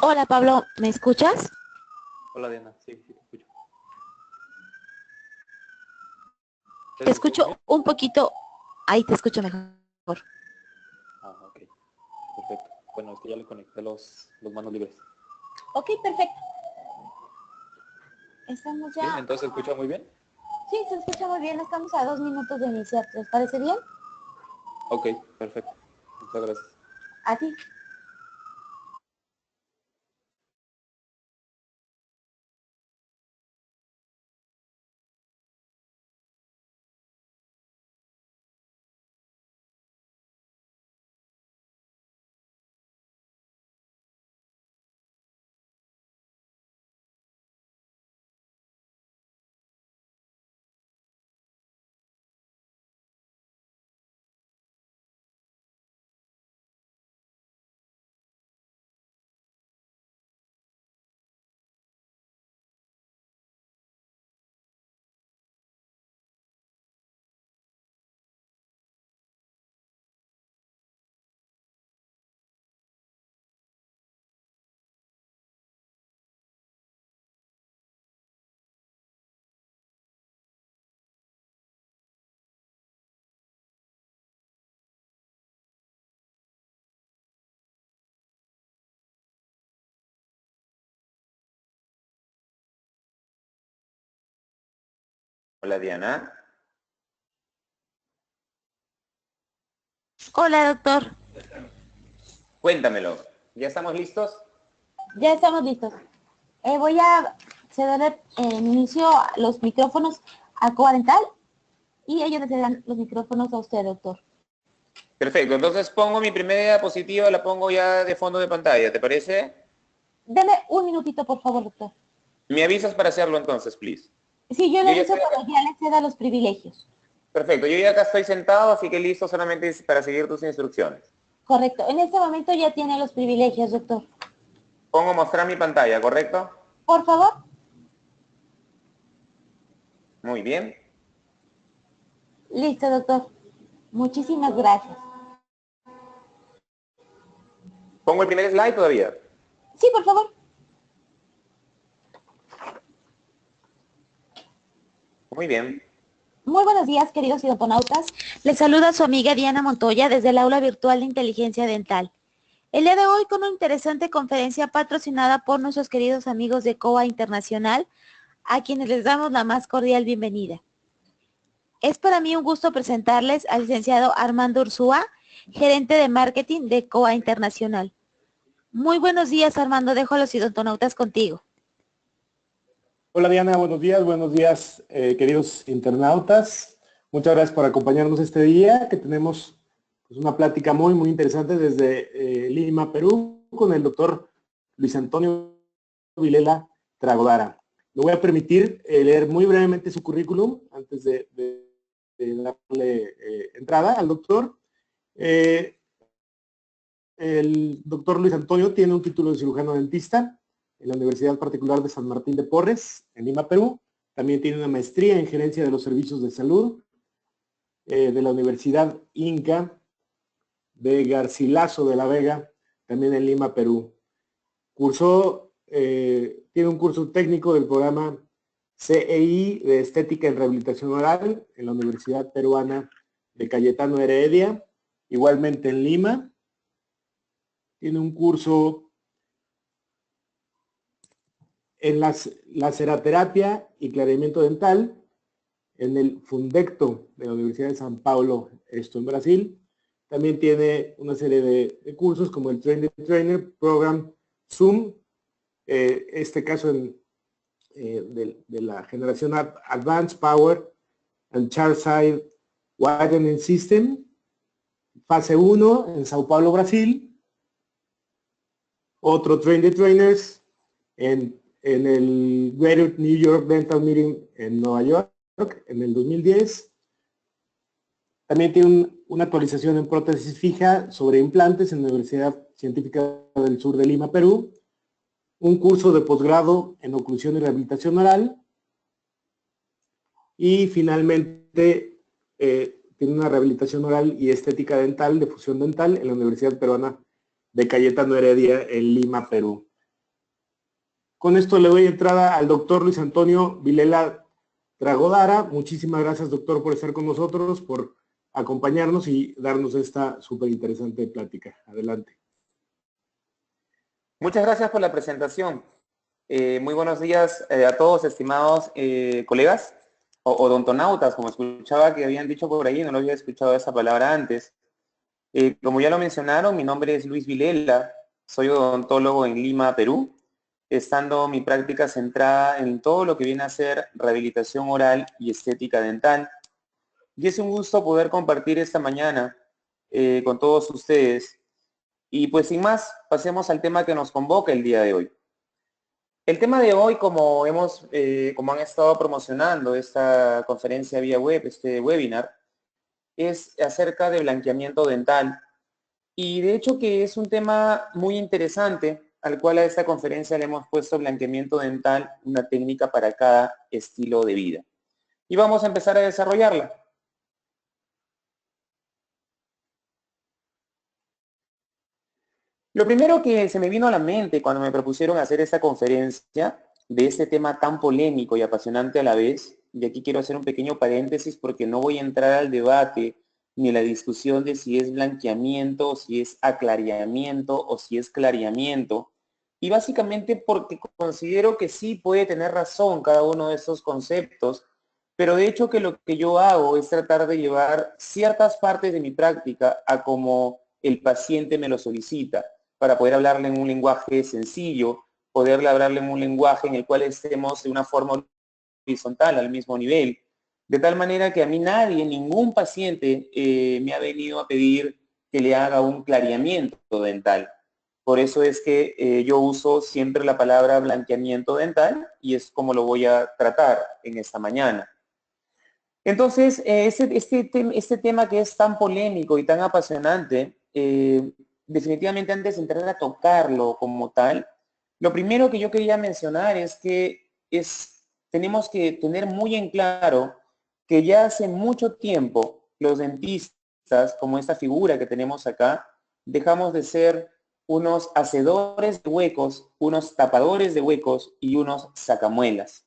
Hola Pablo, ¿me escuchas? Hola Diana, sí, sí te escucho. Te ¿Ustedes me escuchan escucho bien? un poquito, ahí te escucho mejor. Ah, ok, perfecto. Bueno, es que ya le conecté los manos libres. Ok, perfecto. Estamos ¿Sí? ya, Entonces se escucha muy bien. sí, se escucha muy bien, estamos a 2 minutos de iniciar, ¿les parece bien? Ok, perfecto. Muchas gracias. A ti. Hola Diana. Hola doctor, Cuéntamelo. ¿Ya estamos listos? ya estamos listos. Voy a ceder inicio los micrófonos a Coa Dental y ellos le cederán los micrófonos a usted, doctor. Perfecto. Entonces pongo mi primera diapositiva, la pongo ya de fondo de pantalla, ¿te parece? Deme un minutito, por favor, doctor. Me avisas para hacerlo entonces, please. Sí, yo le Yo ya aviso estoy acá. cuando ya le ceda los privilegios. Perfecto. Yo ya acá estoy sentado, así que listo solamente para seguir tus instrucciones. Correcto, en este momento ya tiene los privilegios, doctor. Pongo mostrar mi pantalla, ¿correcto? Por favor. Muy bien. Listo, doctor. Muchísimas gracias. ¿Pongo el primer slide todavía? Sí, por favor. Muy bien. Muy buenos días, queridos odontonautas. Les saluda su amiga Diana Montoya desde el aula virtual de inteligencia dental. El día de hoy con una interesante conferencia patrocinada por nuestros queridos amigos de COA Internacional, a quienes les damos la más cordial bienvenida. Es para mí un gusto presentarles al licenciado Armando Ursúa, gerente de marketing de COA Internacional. Muy buenos días, Armando. Dejo a los odontonautas contigo. Hola Diana, buenos días queridos internautas. Muchas gracias por acompañarnos este día, que tenemos pues, una plática muy interesante desde Lima, Perú, con el doctor Luis Antonio Vilela Tragodara. Me voy a permitir leer muy brevemente su currículum antes de darle entrada al doctor. El doctor Luis Antonio tiene un título de cirujano dentista en la Universidad Particular de San Martín de Porres, en Lima, Perú. También tiene una maestría en gerencia de los servicios de salud de la Universidad Inca de Garcilaso de la Vega, también en Lima, Perú. Tiene un curso técnico del programa CEI de Estética en Rehabilitación Oral en la Universidad Peruana de Cayetano Heredia, igualmente en Lima. Tiene un curso en la ceraterapia y clareamiento dental en el Fundecto de la Universidad de San Paulo, esto en Brasil. También tiene una serie de cursos como el Train the Trainer Program Zoom, este caso de la generación Advanced Power and Chairside Widening System, fase 1 en Sao Paulo, Brasil. Otro Train the Trainers en el Greater New York Dental Meeting en Nueva York en el 2010. También tiene una actualización en prótesis fija sobre implantes en la Universidad Científica del Sur de Lima, Perú. Un curso de posgrado en oclusión y rehabilitación oral. Y finalmente tiene una rehabilitación oral y estética dental de fusión dental en la Universidad Peruana de Cayetano Heredia en Lima, Perú. Con esto le doy entrada al doctor Luis Antonio Vilela Tragodara. Muchísimas gracias, doctor, por estar con nosotros, por acompañarnos y darnos esta súper interesante plática. Adelante. Muchas gracias por la presentación. Muy buenos días a todos, estimados colegas o odontonautas, como escuchaba que habían dicho por ahí, no lo había escuchado esa palabra antes. Como ya lo mencionaron, mi nombre es Luis Vilela, soy odontólogo en Lima, Perú, estando mi práctica centrada en todo lo que viene a ser rehabilitación oral y estética dental. Y es un gusto poder compartir esta mañana con todos ustedes. Y pues sin más, pasemos al tema que nos convoca el día de hoy. El tema de hoy, como han estado promocionando esta conferencia vía web, este webinar, es acerca de blanqueamiento dental. Y de hecho que es un tema muy interesante, al cual a esta conferencia le hemos puesto blanqueamiento dental, una técnica para cada estilo de vida. Y vamos a empezar a desarrollarla. Lo primero que se me vino a la mente cuando me propusieron hacer esta conferencia de este tema tan polémico y apasionante a la vez, y aquí quiero hacer un pequeño paréntesis porque no voy a entrar al debate ni a la discusión de si es blanqueamiento, o si es aclaramiento, o si es clareamiento, y básicamente porque considero que sí puede tener razón cada uno de estos conceptos, pero de hecho que lo que yo hago es tratar de llevar ciertas partes de mi práctica a como el paciente me lo solicita, para poder hablarle en un lenguaje sencillo, poderle hablarle en un lenguaje en el cual estemos de una forma horizontal, al mismo nivel, de tal manera que a mí nadie, ningún paciente me ha venido a pedir que le haga un clareamiento dental. Por eso es que yo uso siempre la palabra blanqueamiento dental y es como lo voy a tratar en esta mañana. Entonces, este tema que es tan polémico y tan apasionante, definitivamente antes de entrar a tocarlo como tal, lo primero que yo quería mencionar es que tenemos que tener muy en claro que ya hace mucho tiempo los dentistas, como esta figura que tenemos acá, dejamos de ser unos hacedores de huecos, unos tapadores de huecos y unos sacamuelas.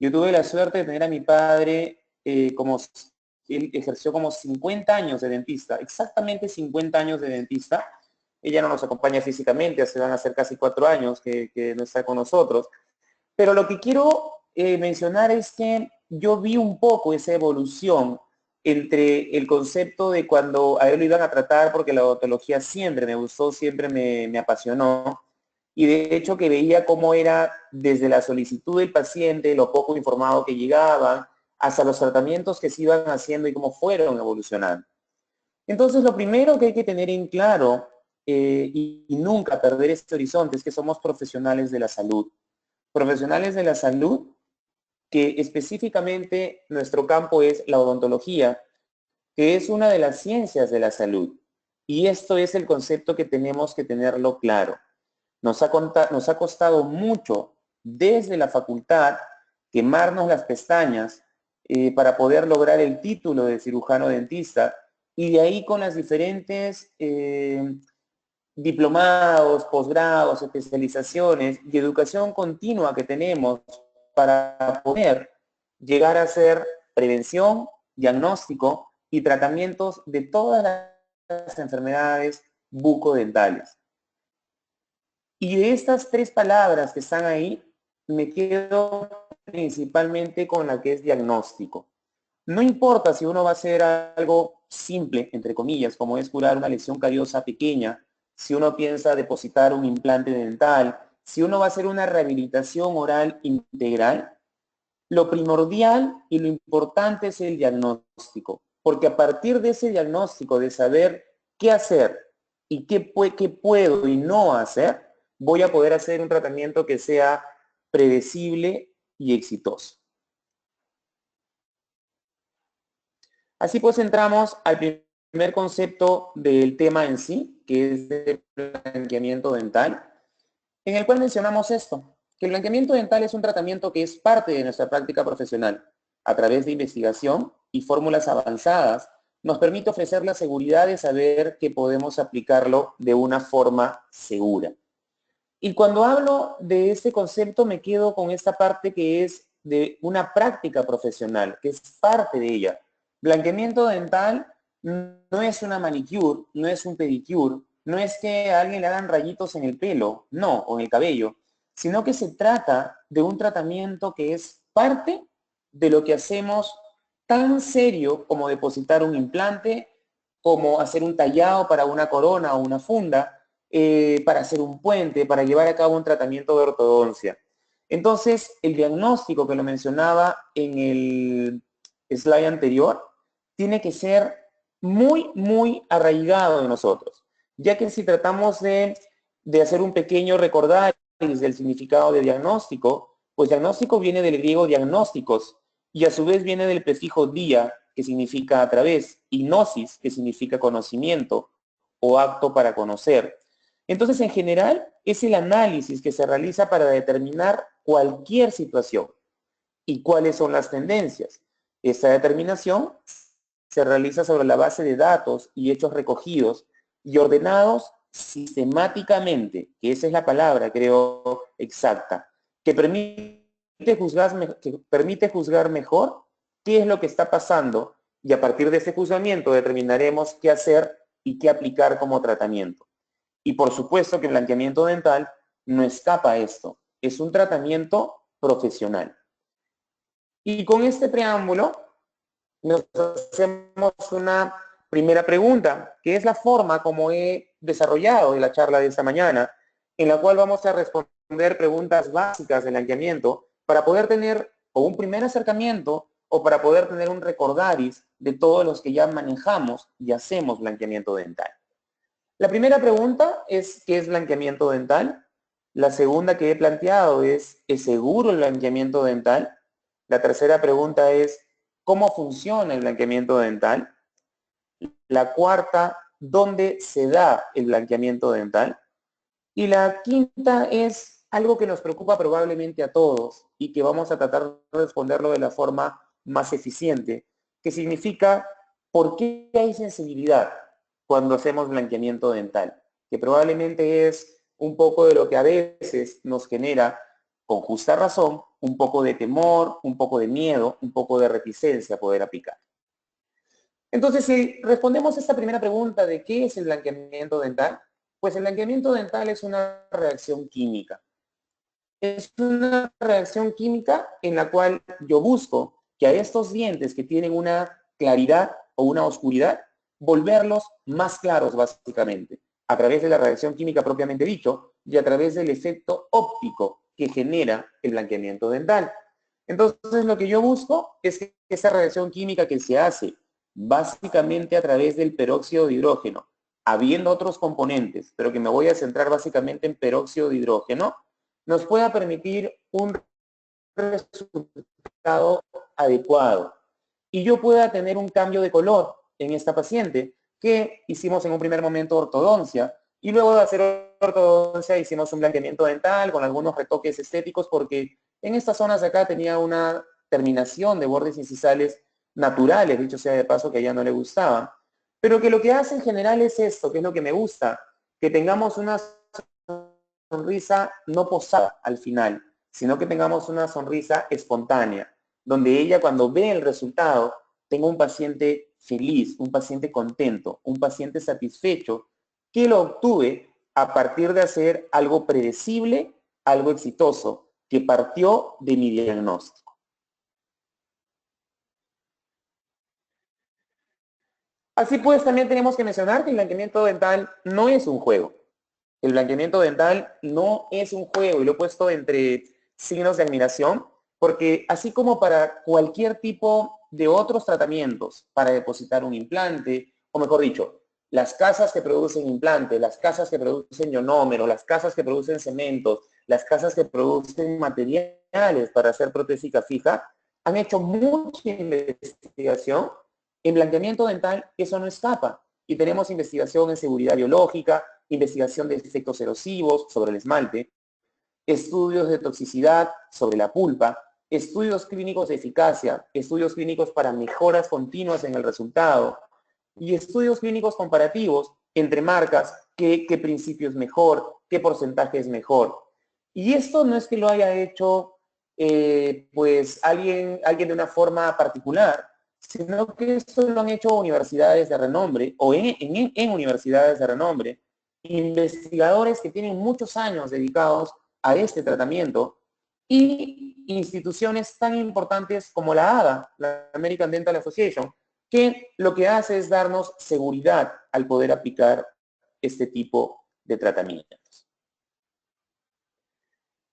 Yo tuve la suerte de tener a mi padre él ejerció como 50 años de dentista, exactamente 50 años de dentista. Ella no nos acompaña físicamente, se van a hacer casi 4 años que no está con nosotros. Pero lo que quiero mencionar es que yo vi un poco esa evolución entre el concepto de cuando a él lo iban a tratar, porque la odontología siempre me gustó, siempre me apasionó, y de hecho que veía cómo era desde la solicitud del paciente, lo poco informado que llegaba, hasta los tratamientos que se iban haciendo y cómo fueron evolucionando. Entonces, lo primero que hay que tener en claro y nunca perder este horizonte es que somos profesionales de la salud. Profesionales de la salud que específicamente nuestro campo es la odontología, que es una de las ciencias de la salud. Y esto es el concepto que tenemos que tenerlo claro. Nos ha costado mucho desde la facultad quemarnos las pestañas para poder lograr el título de cirujano dentista y de ahí con las diferentes diplomados, posgrados, especializaciones y educación continua que tenemos para poder llegar a hacer prevención, diagnóstico y tratamientos de todas las enfermedades bucodentales. Y de estas 3 palabras que están ahí, me quedo principalmente con la que es diagnóstico. No importa si uno va a hacer algo simple, entre comillas, como es curar una lesión cariosa pequeña, si uno piensa depositar un implante dental, si uno va a hacer una rehabilitación oral integral, lo primordial y lo importante es el diagnóstico, porque a partir de ese diagnóstico, de saber qué hacer y qué puedo y no hacer, voy a poder hacer un tratamiento que sea predecible y exitoso. Así pues entramos al primer concepto del tema en sí, que es el blanqueamiento dental, en el cual mencionamos esto, que el blanqueamiento dental es un tratamiento que es parte de nuestra práctica profesional. A través de investigación y fórmulas avanzadas, nos permite ofrecer la seguridad de saber que podemos aplicarlo de una forma segura. Y cuando hablo de este concepto me quedo con esta parte que es de una práctica profesional, que es parte de ella. Blanqueamiento dental no es una manicure, no es un pedicure, no es que a alguien le hagan rayitos en el pelo, no, o en el cabello, sino que se trata de un tratamiento que es parte de lo que hacemos tan serio como depositar un implante, como hacer un tallado para una corona o una funda, para hacer un puente, para llevar a cabo un tratamiento de ortodoncia. Entonces, el diagnóstico que lo mencionaba en el slide anterior, tiene que ser muy, muy arraigado en nosotros, ya que si tratamos de hacer un pequeño recordaris del significado de diagnóstico, pues diagnóstico viene del griego diagnósticos, y a su vez viene del prefijo dia, que significa a través, y gnosis, que significa conocimiento o acto para conocer. Entonces, en general, es el análisis que se realiza para determinar cualquier situación y cuáles son las tendencias. Esta determinación se realiza sobre la base de datos y hechos recogidos y ordenados sistemáticamente, que esa es la palabra, creo, exacta, que permite juzgar mejor qué es lo que está pasando y a partir de ese juzgamiento determinaremos qué hacer y qué aplicar como tratamiento. Y por supuesto que el blanqueamiento dental no escapa a esto, es un tratamiento profesional. Y con este preámbulo nos hacemos una primera pregunta, que es la forma como he desarrollado la charla de esta mañana, en la cual vamos a responder preguntas básicas del blanqueamiento para poder tener o un primer acercamiento o para poder tener un recordaris de todos los que ya manejamos y hacemos blanqueamiento dental. La primera pregunta es, ¿qué es blanqueamiento dental? La segunda que he planteado es seguro el blanqueamiento dental? La tercera pregunta es, ¿cómo funciona el blanqueamiento dental? La cuarta, ¿dónde se da el blanqueamiento dental? Y la quinta es algo que nos preocupa probablemente a todos y que vamos a tratar de responderlo de la forma más eficiente, que significa, ¿por qué hay sensibilidad cuando hacemos blanqueamiento dental? Que probablemente es un poco de lo que a veces nos genera, con justa razón, un poco de temor, un poco de miedo, un poco de reticencia a poder aplicar. Entonces, si respondemos a esta primera pregunta de qué es el blanqueamiento dental, pues el blanqueamiento dental es una reacción química. Es una reacción química en la cual yo busco que a estos dientes que tienen una claridad o una oscuridad, volverlos más claros básicamente, a través de la reacción química propiamente dicho y a través del efecto óptico que genera el blanqueamiento dental. Entonces, lo que yo busco es que esa reacción química que se hace básicamente a través del peróxido de hidrógeno, habiendo otros componentes, pero que me voy a centrar básicamente en peróxido de hidrógeno, nos pueda permitir un resultado adecuado. Y yo pueda tener un cambio de color en esta paciente, que hicimos en un primer momento ortodoncia, y luego de hacer ortodoncia hicimos un blanqueamiento dental con algunos retoques estéticos, porque en estas zonas de acá tenía una terminación de bordes incisales naturales, dicho sea de paso que a ella no le gustaba, pero que lo que hace en general es esto, que es lo que me gusta, que tengamos una sonrisa no posada al final, sino que tengamos una sonrisa espontánea, donde ella cuando ve el resultado tenga un paciente feliz, un paciente contento, un paciente satisfecho, que lo obtuve a partir de hacer algo predecible, algo exitoso, que partió de mi diagnóstico. Así pues, también tenemos que mencionar que el blanqueamiento dental no es un juego. El blanqueamiento dental no es un juego, y lo he puesto entre signos de admiración, porque así como para cualquier tipo de otros tratamientos, para depositar un implante, o mejor dicho, las casas que producen implantes, las casas que producen ionómeros, las casas que producen cementos, las casas que producen materiales para hacer protésica fija, han hecho mucha investigación en blanqueamiento dental, eso no escapa. Y tenemos investigación en seguridad biológica, investigación de efectos erosivos sobre el esmalte, estudios de toxicidad sobre la pulpa, estudios clínicos de eficacia, estudios clínicos para mejoras continuas en el resultado y estudios clínicos comparativos entre marcas, qué principio es mejor, qué porcentaje es mejor. Y esto no es que lo haya hecho pues alguien de una forma particular, sino que esto lo han hecho universidades de renombre o en universidades de renombre, investigadores que tienen muchos años dedicados a este tratamiento y instituciones tan importantes como la ADA, la American Dental Association, que lo que hace es darnos seguridad al poder aplicar este tipo de tratamientos.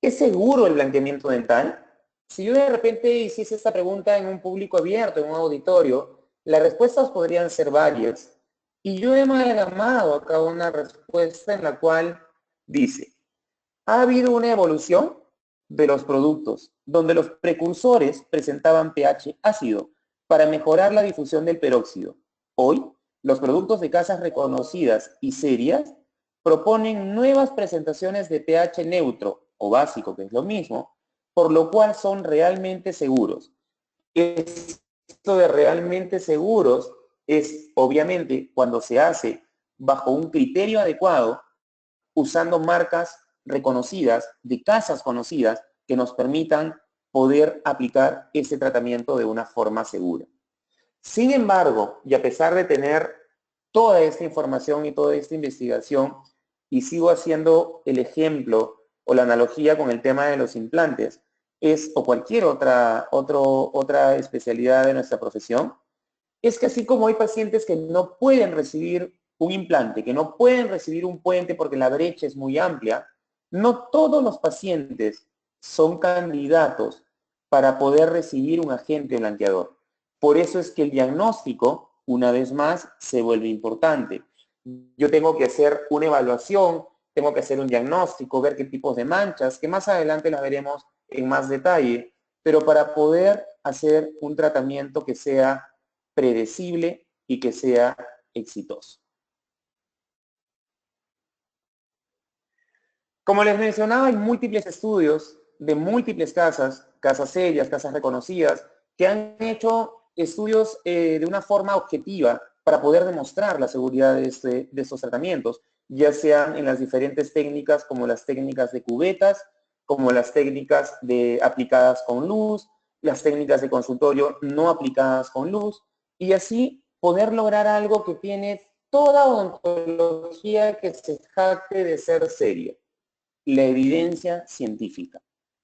¿Es seguro el blanqueamiento dental? Si yo de repente hiciese esta pregunta en un público abierto, en un auditorio, las respuestas podrían ser varias. Y yo he amalgamado acá una respuesta en la cual dice, ha habido una evolución de los productos, donde los precursores presentaban pH ácido para mejorar la difusión del peróxido. Hoy, los productos de casas reconocidas y serias proponen nuevas presentaciones de pH neutro o básico, que es lo mismo, por lo cual son realmente seguros. Esto de realmente seguros es, obviamente, cuando se hace bajo un criterio adecuado, usando marcas reconocidas, de casas conocidas, que nos permitan poder aplicar ese tratamiento de una forma segura. Sin embargo, y a pesar de tener toda esta información y toda esta investigación, y sigo haciendo el ejemplo o la analogía con el tema de los implantes, o cualquier otra especialidad de nuestra profesión, es que así como hay pacientes que no pueden recibir un implante, que no pueden recibir un puente porque la brecha es muy amplia, no todos los pacientes son candidatos para poder recibir un agente blanqueador. Por eso es que el diagnóstico, una vez más, se vuelve importante. Yo tengo que hacer una evaluación, tengo que hacer un diagnóstico, ver qué tipos de manchas, que más adelante las veremos en más detalle, pero para poder hacer un tratamiento que sea predecible y que sea exitoso. Como les mencionaba, hay múltiples estudios de múltiples casas serias, casas reconocidas, que han hecho estudios de una forma objetiva para poder demostrar la seguridad de estos tratamientos, ya sean en las diferentes técnicas como las técnicas de cubetas, como las técnicas aplicadas con luz, las técnicas de consultorio no aplicadas con luz, y así poder lograr algo que tiene toda odontología que se jacte de ser seria: la evidencia científica.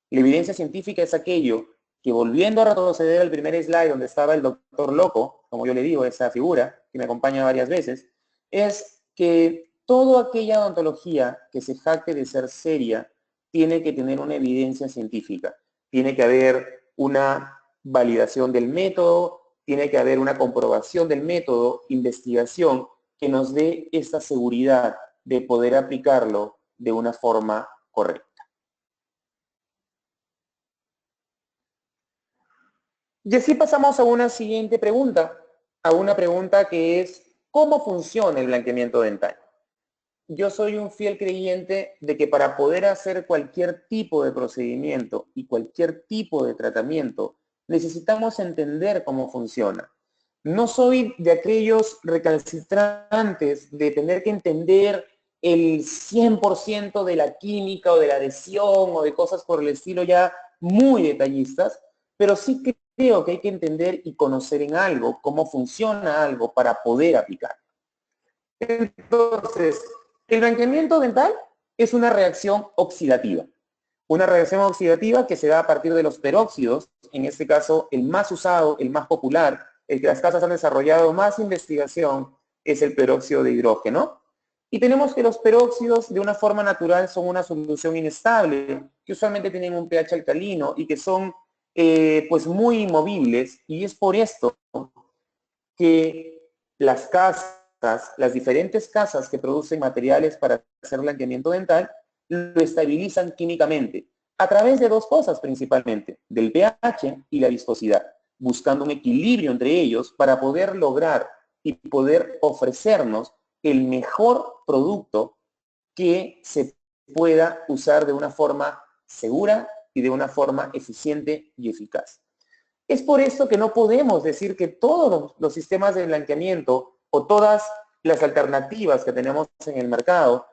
La evidencia científica es aquello que, volviendo a retroceder al primer slide donde estaba el doctor Loco, como yo le digo, esa figura que me acompaña varias veces, es que toda aquella odontología que se jacte de ser seria tiene que tener una evidencia científica. Tiene que haber una validación del método, tiene que haber una comprobación del método, investigación que nos dé esta seguridad de poder aplicarlo de una forma correcta. Y así pasamos a una siguiente pregunta, a una pregunta que es: ¿cómo funciona el blanqueamiento dental? Yo soy un fiel creyente de que para poder hacer cualquier tipo de procedimiento y cualquier tipo de tratamiento, necesitamos entender cómo funciona. No soy de aquellos recalcitrantes de tener que entender el 100% de la química o de la adhesión o de cosas por el estilo ya muy detallistas, pero sí creo que hay que entender y conocer en algo cómo funciona algo para poder aplicar. Entonces, el blanqueamiento dental es una reacción oxidativa. Una reacción oxidativa que se da a partir de los peróxidos, en este caso el más usado, el más popular, el que las casas han desarrollado más investigación, es el peróxido de hidrógeno. Y tenemos que los peróxidos de una forma natural son una solución inestable, que usualmente tienen un pH alcalino y que son pues muy movibles, y es por esto que las diferentes casas que producen materiales para hacer blanqueamiento dental, lo estabilizan químicamente a través de dos cosas principalmente: del pH y la viscosidad, buscando un equilibrio entre ellos para poder lograr y poder ofrecernos el mejor producto que se pueda usar de una forma segura y de una forma eficiente y eficaz. Es por esto que no podemos decir que todos los sistemas de blanqueamiento o todas las alternativas que tenemos en el mercado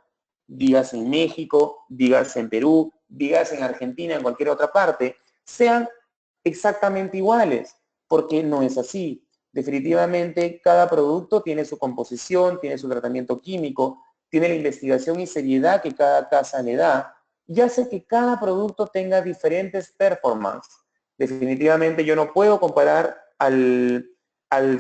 digas en México, digas en Perú, digas en Argentina, en cualquier otra parte, sean exactamente iguales, porque no es así. Definitivamente cada producto tiene su composición, tiene su tratamiento químico, tiene la investigación y seriedad que cada casa le da, y hace que cada producto tenga diferentes performances. Definitivamente yo no puedo comparar al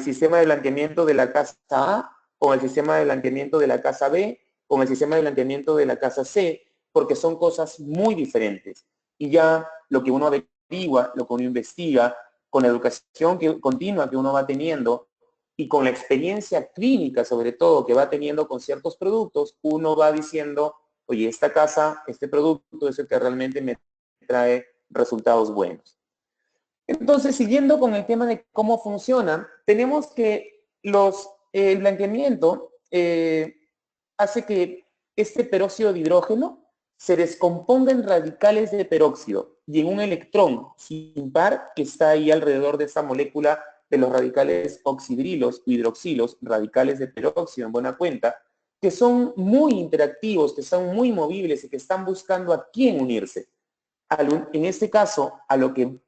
sistema de blanqueamiento de la casa A con el sistema de blanqueamiento de la casa B, con el sistema de blanqueamiento de la casa C, porque son cosas muy diferentes. Y ya lo que uno averigua, lo que uno investiga, con la educación continua que uno va teniendo y con la experiencia clínica, sobre todo, que va teniendo con ciertos productos, uno va diciendo, oye, esta casa, este producto es el que realmente me trae resultados buenos. Entonces, siguiendo con el tema de cómo funciona, tenemos que el blanqueamiento hace que este peróxido de hidrógeno se descomponga en radicales de peróxido y en un electrón sin par que está ahí alrededor de esa molécula de los radicales oxidrilos o hidroxilos, radicales de peróxido en buena cuenta, que son muy interactivos, que son muy movibles y que están buscando a quién unirse. En este caso, a lo que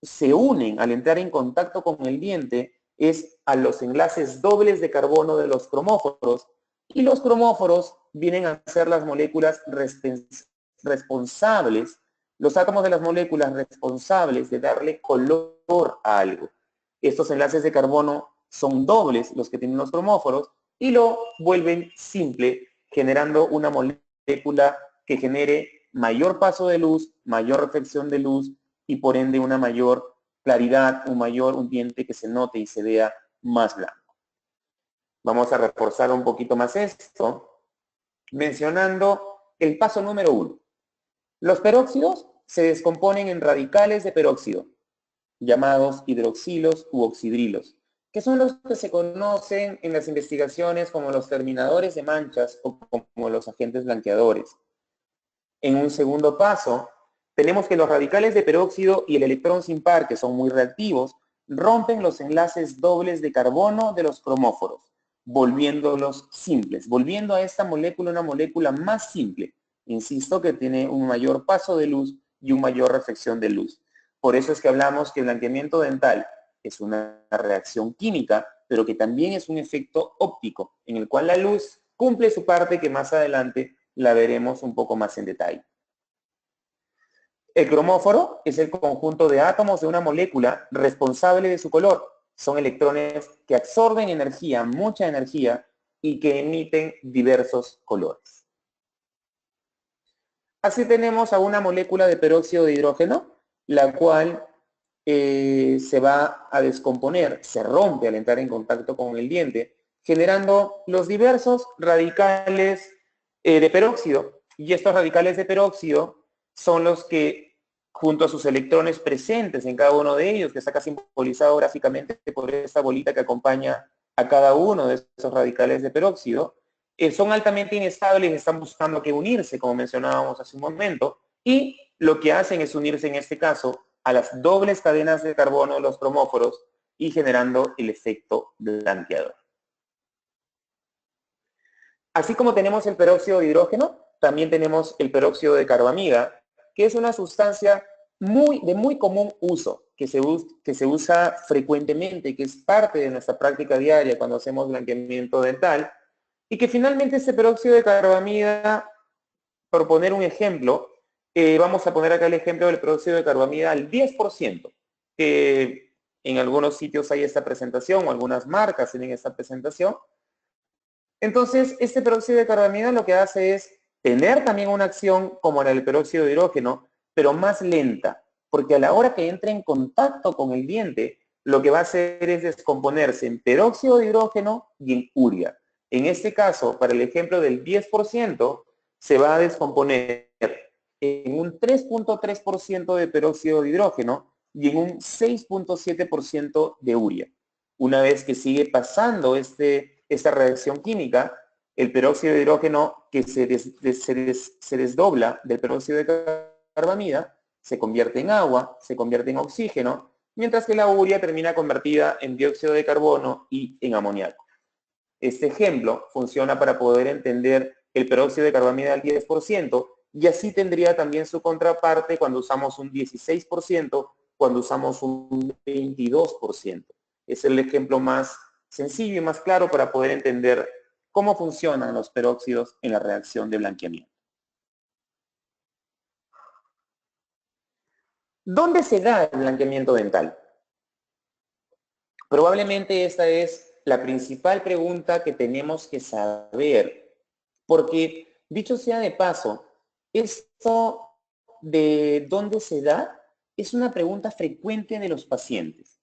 se unen al entrar en contacto con el diente es a los enlaces dobles de carbono de los cromóforos, y los cromóforos vienen a ser las moléculas responsables, los átomos de las moléculas responsables de darle color a algo. Estos enlaces de carbono son dobles los que tienen los cromóforos y lo vuelven simple, generando una molécula que genere mayor paso de luz, mayor reflexión de luz y por ende una mayor claridad, un diente que se note y se vea más blanco. Vamos a reforzar un poquito más esto, mencionando el paso número 1. Los peróxidos se descomponen en radicales de peróxido, llamados hidroxilos u oxidrilos, que son los que se conocen en las investigaciones como los terminadores de manchas o como los agentes blanqueadores. En un segundo paso, tenemos que los radicales de peróxido y el electrón sin par, que son muy reactivos, rompen los enlaces dobles de carbono de los cromóforos, volviéndolos simples, volviendo a esta molécula una molécula más simple. Insisto que tiene un mayor paso de luz y una mayor reflexión de luz. Por eso es que hablamos que el blanqueamiento dental es una reacción química, pero que también es un efecto óptico, en el cual la luz cumple su parte que más adelante la veremos un poco más en detalle. El cromóforo es el conjunto de átomos de una molécula responsable de su color. Son electrones que absorben energía, mucha energía, y que emiten diversos colores. Así tenemos a una molécula de peróxido de hidrógeno, la cual se va a descomponer, se rompe al entrar en contacto con el diente, generando los diversos radicales de peróxido. Y estos radicales de peróxido son los que, junto a sus electrones presentes en cada uno de ellos, que está acá simbolizado gráficamente por esta bolita que acompaña a cada uno de esos radicales de peróxido, son altamente inestables y están buscando que unirse, como mencionábamos hace un momento, y lo que hacen es unirse en este caso a las dobles cadenas de carbono de los cromóforos y generando el efecto blanqueador. Así como tenemos el peróxido de hidrógeno, también tenemos el peróxido de carbamida, que es una sustancia de muy común uso, que se usa frecuentemente, que es parte de nuestra práctica diaria cuando hacemos blanqueamiento dental, y que finalmente este peróxido de carbamida, por poner un ejemplo, vamos a poner acá el ejemplo del peróxido de carbamida al 10%. En algunos sitios hay esta presentación, o algunas marcas tienen esta presentación. Entonces, este peróxido de carbamida lo que hace es tener también una acción como la del peróxido de hidrógeno, pero más lenta, porque a la hora que entre en contacto con el diente, lo que va a hacer es descomponerse en peróxido de hidrógeno y en urea. En este caso, para el ejemplo del 10%, se va a descomponer en un 3.3% de peróxido de hidrógeno y en un 6.7% de urea. Una vez que sigue pasando esta reacción química, el peróxido de hidrógeno que se desdobla del peróxido de carbamida se convierte en agua, se convierte en oxígeno, mientras que la urea termina convertida en dióxido de carbono y en amoníaco. Este ejemplo funciona para poder entender el peróxido de carbamida al 10%, y así tendría también su contraparte cuando usamos un 16%, cuando usamos un 22%. Es el ejemplo más sencillo y más claro para poder entender cómo funcionan los peróxidos en la reacción de blanqueamiento. ¿Dónde se da el blanqueamiento dental? Probablemente esta es la principal pregunta que tenemos que saber, porque dicho sea de paso, esto de dónde se da es una pregunta frecuente de los pacientes.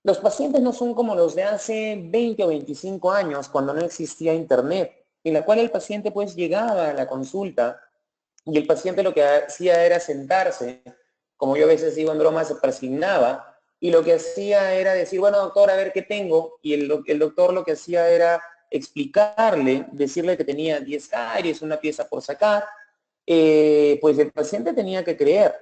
Los pacientes no son como los de hace 20 o 25 años, cuando no existía internet, en la cual el paciente pues llegaba a la consulta y el paciente lo que hacía era sentarse, como yo a veces digo en broma, se persignaba, y lo que hacía era decir, bueno, doctor, a ver qué tengo, y el doctor lo que hacía era explicarle, decirle que tenía 10 caries, una pieza por sacar, pues el paciente tenía que creer.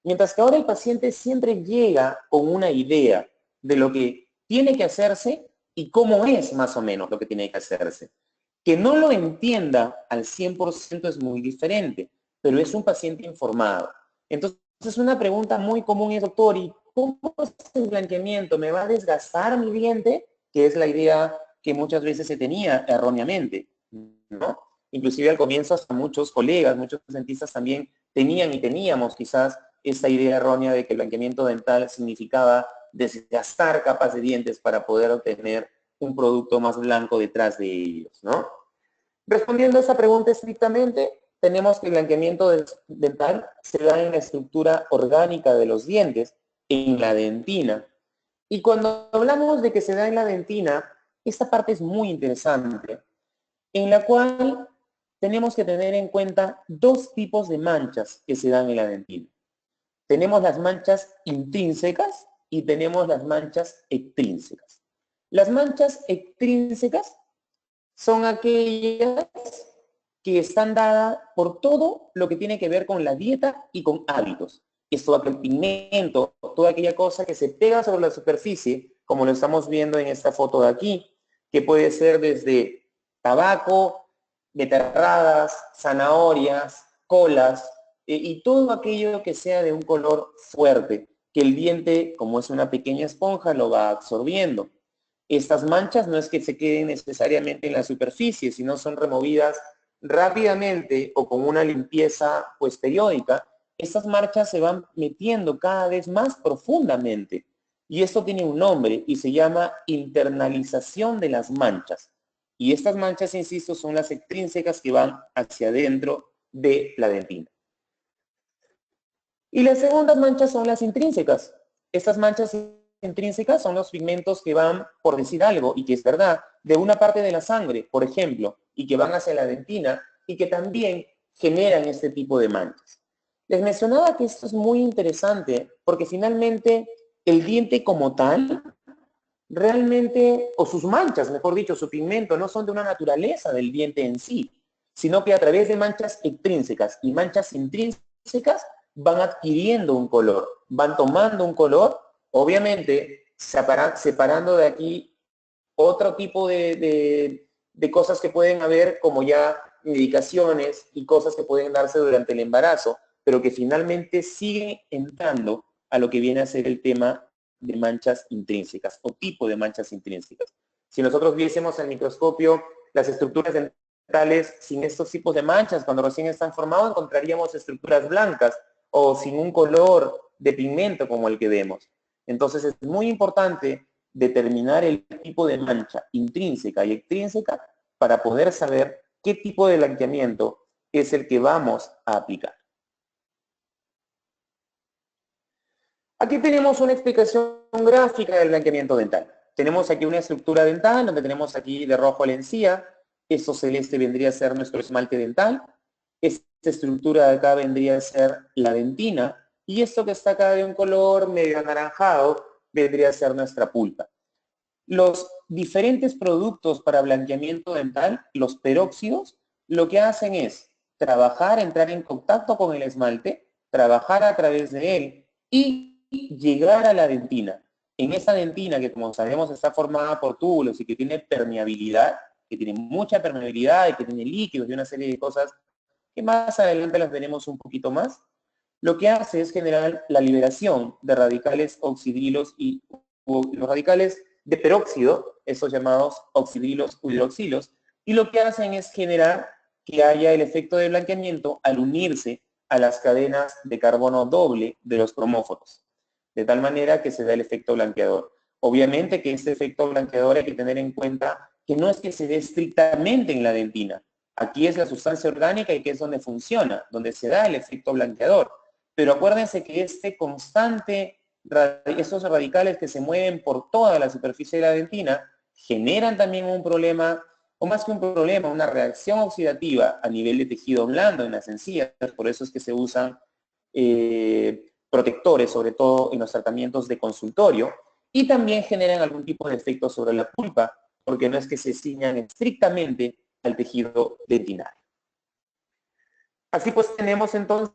Mientras que ahora el paciente siempre llega con una idea de lo que tiene que hacerse y cómo es más o menos lo que tiene que hacerse. Que no lo entienda al 100% es muy diferente, pero es un paciente informado. Entonces, una pregunta muy común es, doctor, ¿y cómo es el blanqueamiento? ¿Me va a desgastar mi diente? Que es la idea que muchas veces se tenía erróneamente, ¿no? Inclusive al comienzo hasta muchos colegas, muchos dentistas también tenían y teníamos quizás esa idea errónea de que el blanqueamiento dental significaba desgastar capas de dientes para poder obtener un producto más blanco detrás de ellos, ¿no? Respondiendo a esa pregunta estrictamente, tenemos que el blanqueamiento dental se da en la estructura orgánica de los dientes, en la dentina. Y cuando hablamos de que se da en la dentina, esta parte es muy interesante, en la cual tenemos que tener en cuenta dos tipos de manchas que se dan en la dentina. Tenemos las manchas intrínsecas y tenemos las manchas extrínsecas. Las manchas extrínsecas son aquellas que están dadas por todo lo que tiene que ver con la dieta y con hábitos. Es todo aquel pigmento, toda aquella cosa que se pega sobre la superficie, como lo estamos viendo en esta foto de aquí, que puede ser desde tabaco, beterragas, zanahorias, colas, y todo aquello que sea de un color fuerte, que el diente, como es una pequeña esponja, lo va absorbiendo. Estas manchas no es que se queden necesariamente en la superficie, sino son removidas rápidamente o con una limpieza pues periódica. Estas manchas se van metiendo cada vez más profundamente. Y esto tiene un nombre y se llama internalización de las manchas. Y estas manchas, insisto, son las extrínsecas que van hacia adentro de la dentina. Y las segundas manchas son las intrínsecas. Estas manchas intrínsecas son los pigmentos que van, por decir algo, y que es verdad, de una parte de la sangre, por ejemplo, y que van hacia la dentina, y que también generan este tipo de manchas. Les mencionaba que esto es muy interesante, porque finalmente el diente como tal, realmente, o sus manchas, mejor dicho, su pigmento, no son de una naturaleza del diente en sí, sino que a través de manchas extrínsecas y manchas intrínsecas van adquiriendo un color, van tomando un color, obviamente separando de aquí otro tipo de cosas que pueden haber, como ya medicaciones y cosas que pueden darse durante el embarazo, pero que finalmente siguen entrando a lo que viene a ser el tema de manchas intrínsecas o tipo de manchas intrínsecas. Si nosotros viésemos al microscopio las estructuras dentales sin estos tipos de manchas, cuando recién están formados, encontraríamos estructuras blancas o sin un color de pigmento como el que vemos. Entonces es muy importante determinar el tipo de mancha intrínseca y extrínseca para poder saber qué tipo de blanqueamiento es el que vamos a aplicar. Aquí tenemos una explicación gráfica del blanqueamiento dental. Tenemos aquí una estructura dental donde tenemos aquí de rojo la encía. Esto celeste vendría a ser nuestro esmalte dental. Esta estructura de acá vendría a ser la dentina. Y esto que está acá de un color medio anaranjado vendría a ser nuestra pulpa. Los diferentes productos para blanqueamiento dental, los peróxidos, lo que hacen es trabajar, entrar en contacto con el esmalte, trabajar a través de él y llegar a la dentina. En esa dentina, que como sabemos está formada por túbulos y que tiene permeabilidad, que tiene mucha permeabilidad y que tiene líquidos y una serie de cosas que más adelante las veremos un poquito más, lo que hace es generar la liberación de radicales oxidrilos y los radicales de peróxido, esos llamados oxidrilos u hidroxilos, y lo que hacen es generar que haya el efecto de blanqueamiento al unirse a las cadenas de carbono doble de los cromóforos, de tal manera que se da el efecto blanqueador. Obviamente que este efecto blanqueador hay que tener en cuenta que no es que se dé estrictamente en la dentina. Aquí es la sustancia orgánica y que es donde funciona, donde se da el efecto blanqueador. Pero acuérdense que esos radicales que se mueven por toda la superficie de la dentina generan también un problema, o más que un problema, una reacción oxidativa a nivel de tejido blando en las encías. Por eso es que se usan protectores, sobre todo en los tratamientos de consultorio, y también generan algún tipo de efecto sobre la pulpa, porque no es que se ciñan estrictamente al tejido dentinario. Así pues tenemos entonces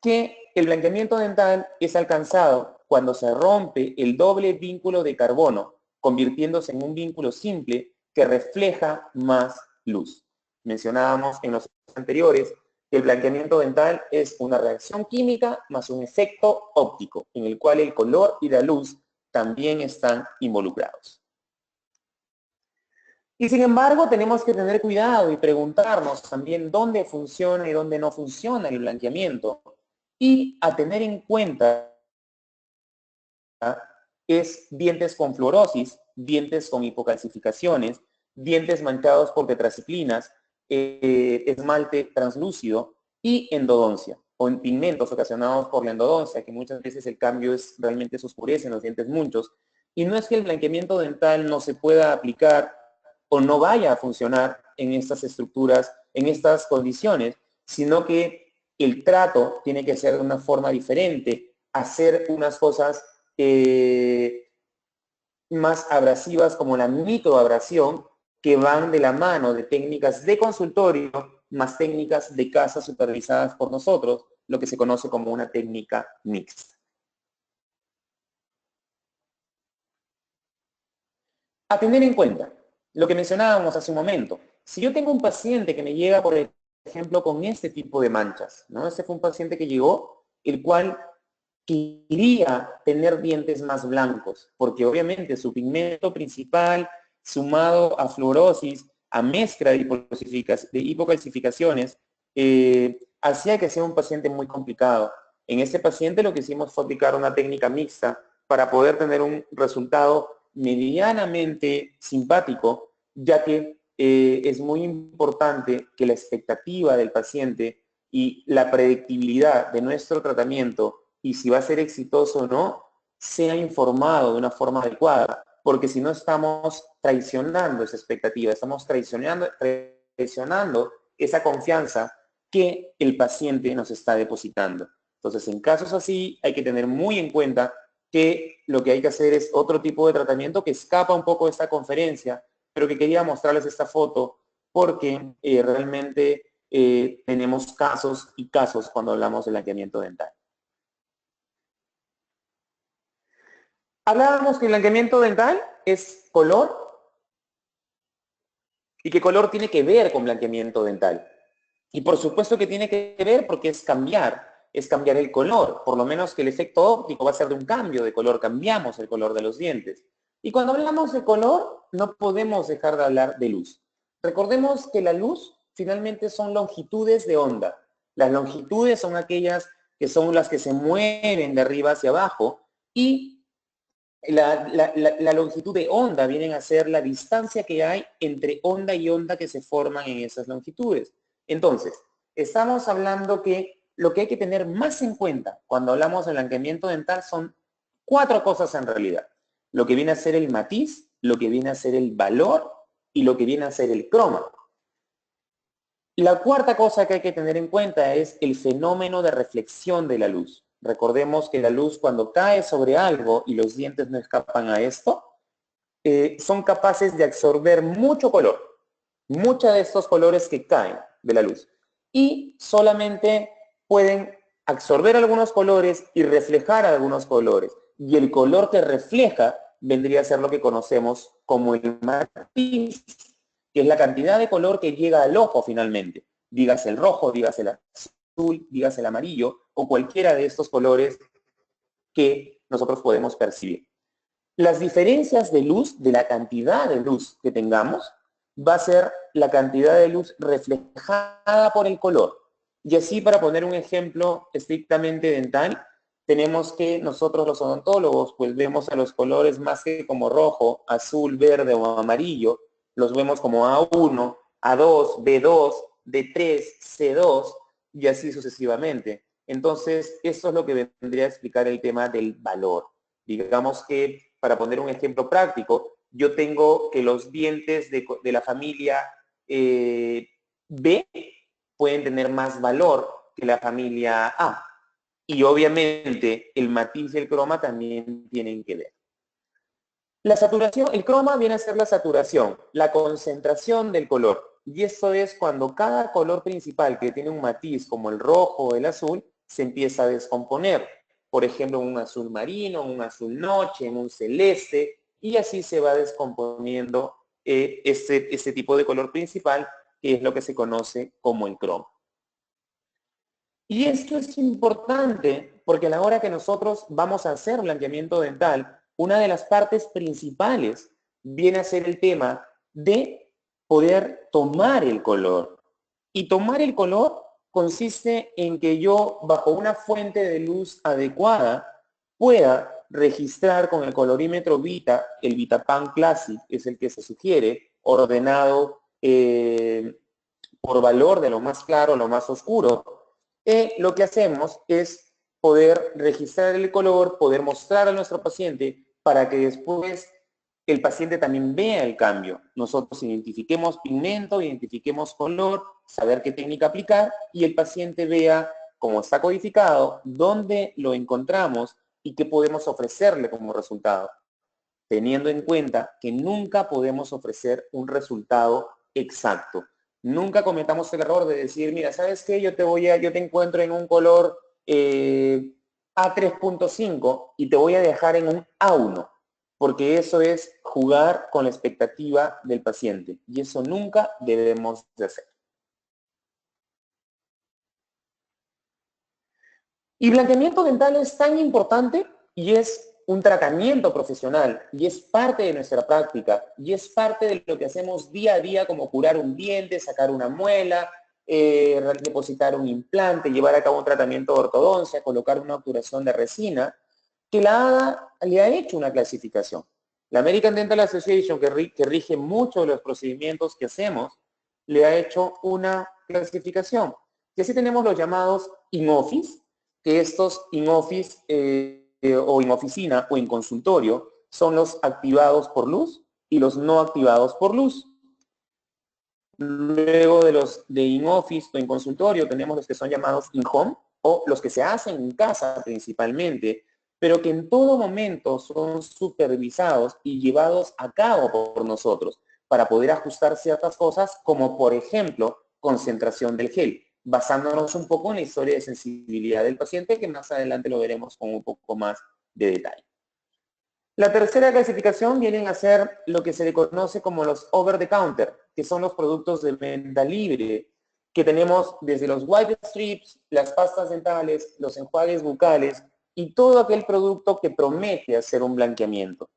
que el blanqueamiento dental es alcanzado cuando se rompe el doble vínculo de carbono, convirtiéndose en un vínculo simple que refleja más luz. Mencionábamos en los anteriores que el blanqueamiento dental es una reacción química más un efecto óptico, en el cual el color y la luz también están involucrados. Y sin embargo, tenemos que tener cuidado y preguntarnos también dónde funciona y dónde no funciona el blanqueamiento. Y a tener en cuenta es dientes con fluorosis, dientes con hipocalcificaciones, dientes manchados por tetraciclinas, esmalte translúcido y endodoncia, o en pigmentos ocasionados por la endodoncia, que muchas veces el cambio es realmente se oscurece en los dientes muchos. Y no es que el blanqueamiento dental no se pueda aplicar o no vaya a funcionar en estas estructuras, en estas condiciones, sino que el trato tiene que ser de una forma diferente, hacer unas cosas más abrasivas como la microabrasión, que van de la mano de técnicas de consultorio más técnicas de casa supervisadas por nosotros, lo que se conoce como una técnica mixta. A tener en cuenta lo que mencionábamos hace un momento. Si yo tengo un paciente que me llega, por ejemplo, con este tipo de manchas, ¿no? Este fue un paciente que llegó, el cual quería tener dientes más blancos, porque obviamente su pigmento principal, sumado a fluorosis, a mezcla de hipocalcificaciones, hacía que sea un paciente muy complicado. En este paciente lo que hicimos fue aplicar una técnica mixta para poder tener un resultado medianamente simpático, ya que es muy importante que la expectativa del paciente y la predictibilidad de nuestro tratamiento y si va a ser exitoso o no, sea informado de una forma adecuada, porque si no estamos traicionando esa expectativa, estamos traicionando esa confianza que el paciente nos está depositando. Entonces, en casos así, hay que tener muy en cuenta que lo que hay que hacer es otro tipo de tratamiento que escapa un poco de esta conferencia, pero que quería mostrarles esta foto porque realmente tenemos casos y casos cuando hablamos de blanqueamiento dental. Hablábamos que el blanqueamiento dental es color y que color tiene que ver con blanqueamiento dental. Y por supuesto que tiene que ver porque es cambiar el color, por lo menos que el efecto óptico va a ser de un cambio de color, cambiamos el color de los dientes. Y cuando hablamos de color, no podemos dejar de hablar de luz. Recordemos que la luz finalmente son longitudes de onda. Las longitudes son aquellas que son las que se mueven de arriba hacia abajo y la longitud de onda viene a ser la distancia que hay entre onda y onda que se forman en esas longitudes. Entonces, estamos hablando que lo que hay que tener más en cuenta cuando hablamos de blanqueamiento dental son 4 cosas en realidad. Lo que viene a ser el matiz, lo que viene a ser el valor y lo que viene a ser el croma. La cuarta cosa que hay que tener en cuenta es el fenómeno de reflexión de la luz. Recordemos que la luz cuando cae sobre algo y los dientes no escapan a esto, son capaces de absorber mucho color, muchos de estos colores que caen de la luz. Y solamente pueden absorber algunos colores y reflejar algunos colores. Y el color que refleja vendría a ser lo que conocemos como el matiz, que es la cantidad de color que llega al ojo finalmente. Dígase el rojo, dígase el azul, dígase el amarillo, o cualquiera de estos colores que nosotros podemos percibir. Las diferencias de luz, de la cantidad de luz que tengamos, va a ser la cantidad de luz reflejada por el color. Y así, para poner un ejemplo estrictamente dental, tenemos que nosotros los odontólogos pues vemos a los colores más que como rojo, azul, verde o amarillo, los vemos como A1, A2, B2, D3, C2 y así sucesivamente. Entonces, esto es lo que vendría a explicar el tema del valor. Digamos que, para poner un ejemplo práctico, yo tengo que los dientes de la familia B pueden tener más valor que la familia A. Y obviamente el matiz y el croma también tienen que ver. La saturación, el croma viene a ser la saturación, la concentración del color. Y eso es cuando cada color principal que tiene un matiz, como el rojo o el azul, se empieza a descomponer. Por ejemplo, en un azul marino, en un azul noche, en un celeste, y así se va descomponiendo este tipo de color principal, que es lo que se conoce como el croma. Y esto es importante porque a la hora que nosotros vamos a hacer blanqueamiento dental, una de las partes principales viene a ser el tema de poder tomar el color. Y tomar el color consiste en que yo, bajo una fuente de luz adecuada, pueda registrar con el colorímetro Vita, el VitaPan Classic es el que se sugiere, ordenado por valor de lo más claro a lo más oscuro. Lo que hacemos es poder registrar el color, poder mostrar a nuestro paciente para que después el paciente también vea el cambio. Nosotros identifiquemos pigmento, identifiquemos color, saber qué técnica aplicar y el paciente vea cómo está codificado, dónde lo encontramos y qué podemos ofrecerle como resultado, teniendo en cuenta que nunca podemos ofrecer un resultado exacto. Nunca cometamos el error de decir, mira, ¿sabes qué? Yo te encuentro en un color A3.5 y te voy a dejar en un A1, porque eso es jugar con la expectativa del paciente y eso nunca debemos de hacer. Y blanqueamiento dental es tan importante y es un tratamiento profesional y es parte de nuestra práctica y es parte de lo que hacemos día a día, como curar un diente, sacar una muela, depositar un implante, llevar a cabo un tratamiento de ortodoncia, colocar una obturación de resina, que la ADA le ha hecho una clasificación. La American Dental Association, que rige muchos de los procedimientos que hacemos, le ha hecho una clasificación. Y así tenemos los llamados in-office, que estos in-office o en oficina o en consultorio son los activados por luz y los no activados por luz. Luego de los de in-office o en consultorio tenemos los que son llamados in-home o los que se hacen en casa principalmente, pero que en todo momento son supervisados y llevados a cabo por nosotros para poder ajustar ciertas cosas, como por ejemplo concentración del gel, basándonos un poco en la historia de sensibilidad del paciente, que más adelante lo veremos con un poco más de detalle. La tercera clasificación vienen a ser lo que se le conoce como los over the counter, que son los productos de venta libre, que tenemos desde los white strips, las pastas dentales, los enjuagues bucales y todo aquel producto que promete hacer un blanqueamiento.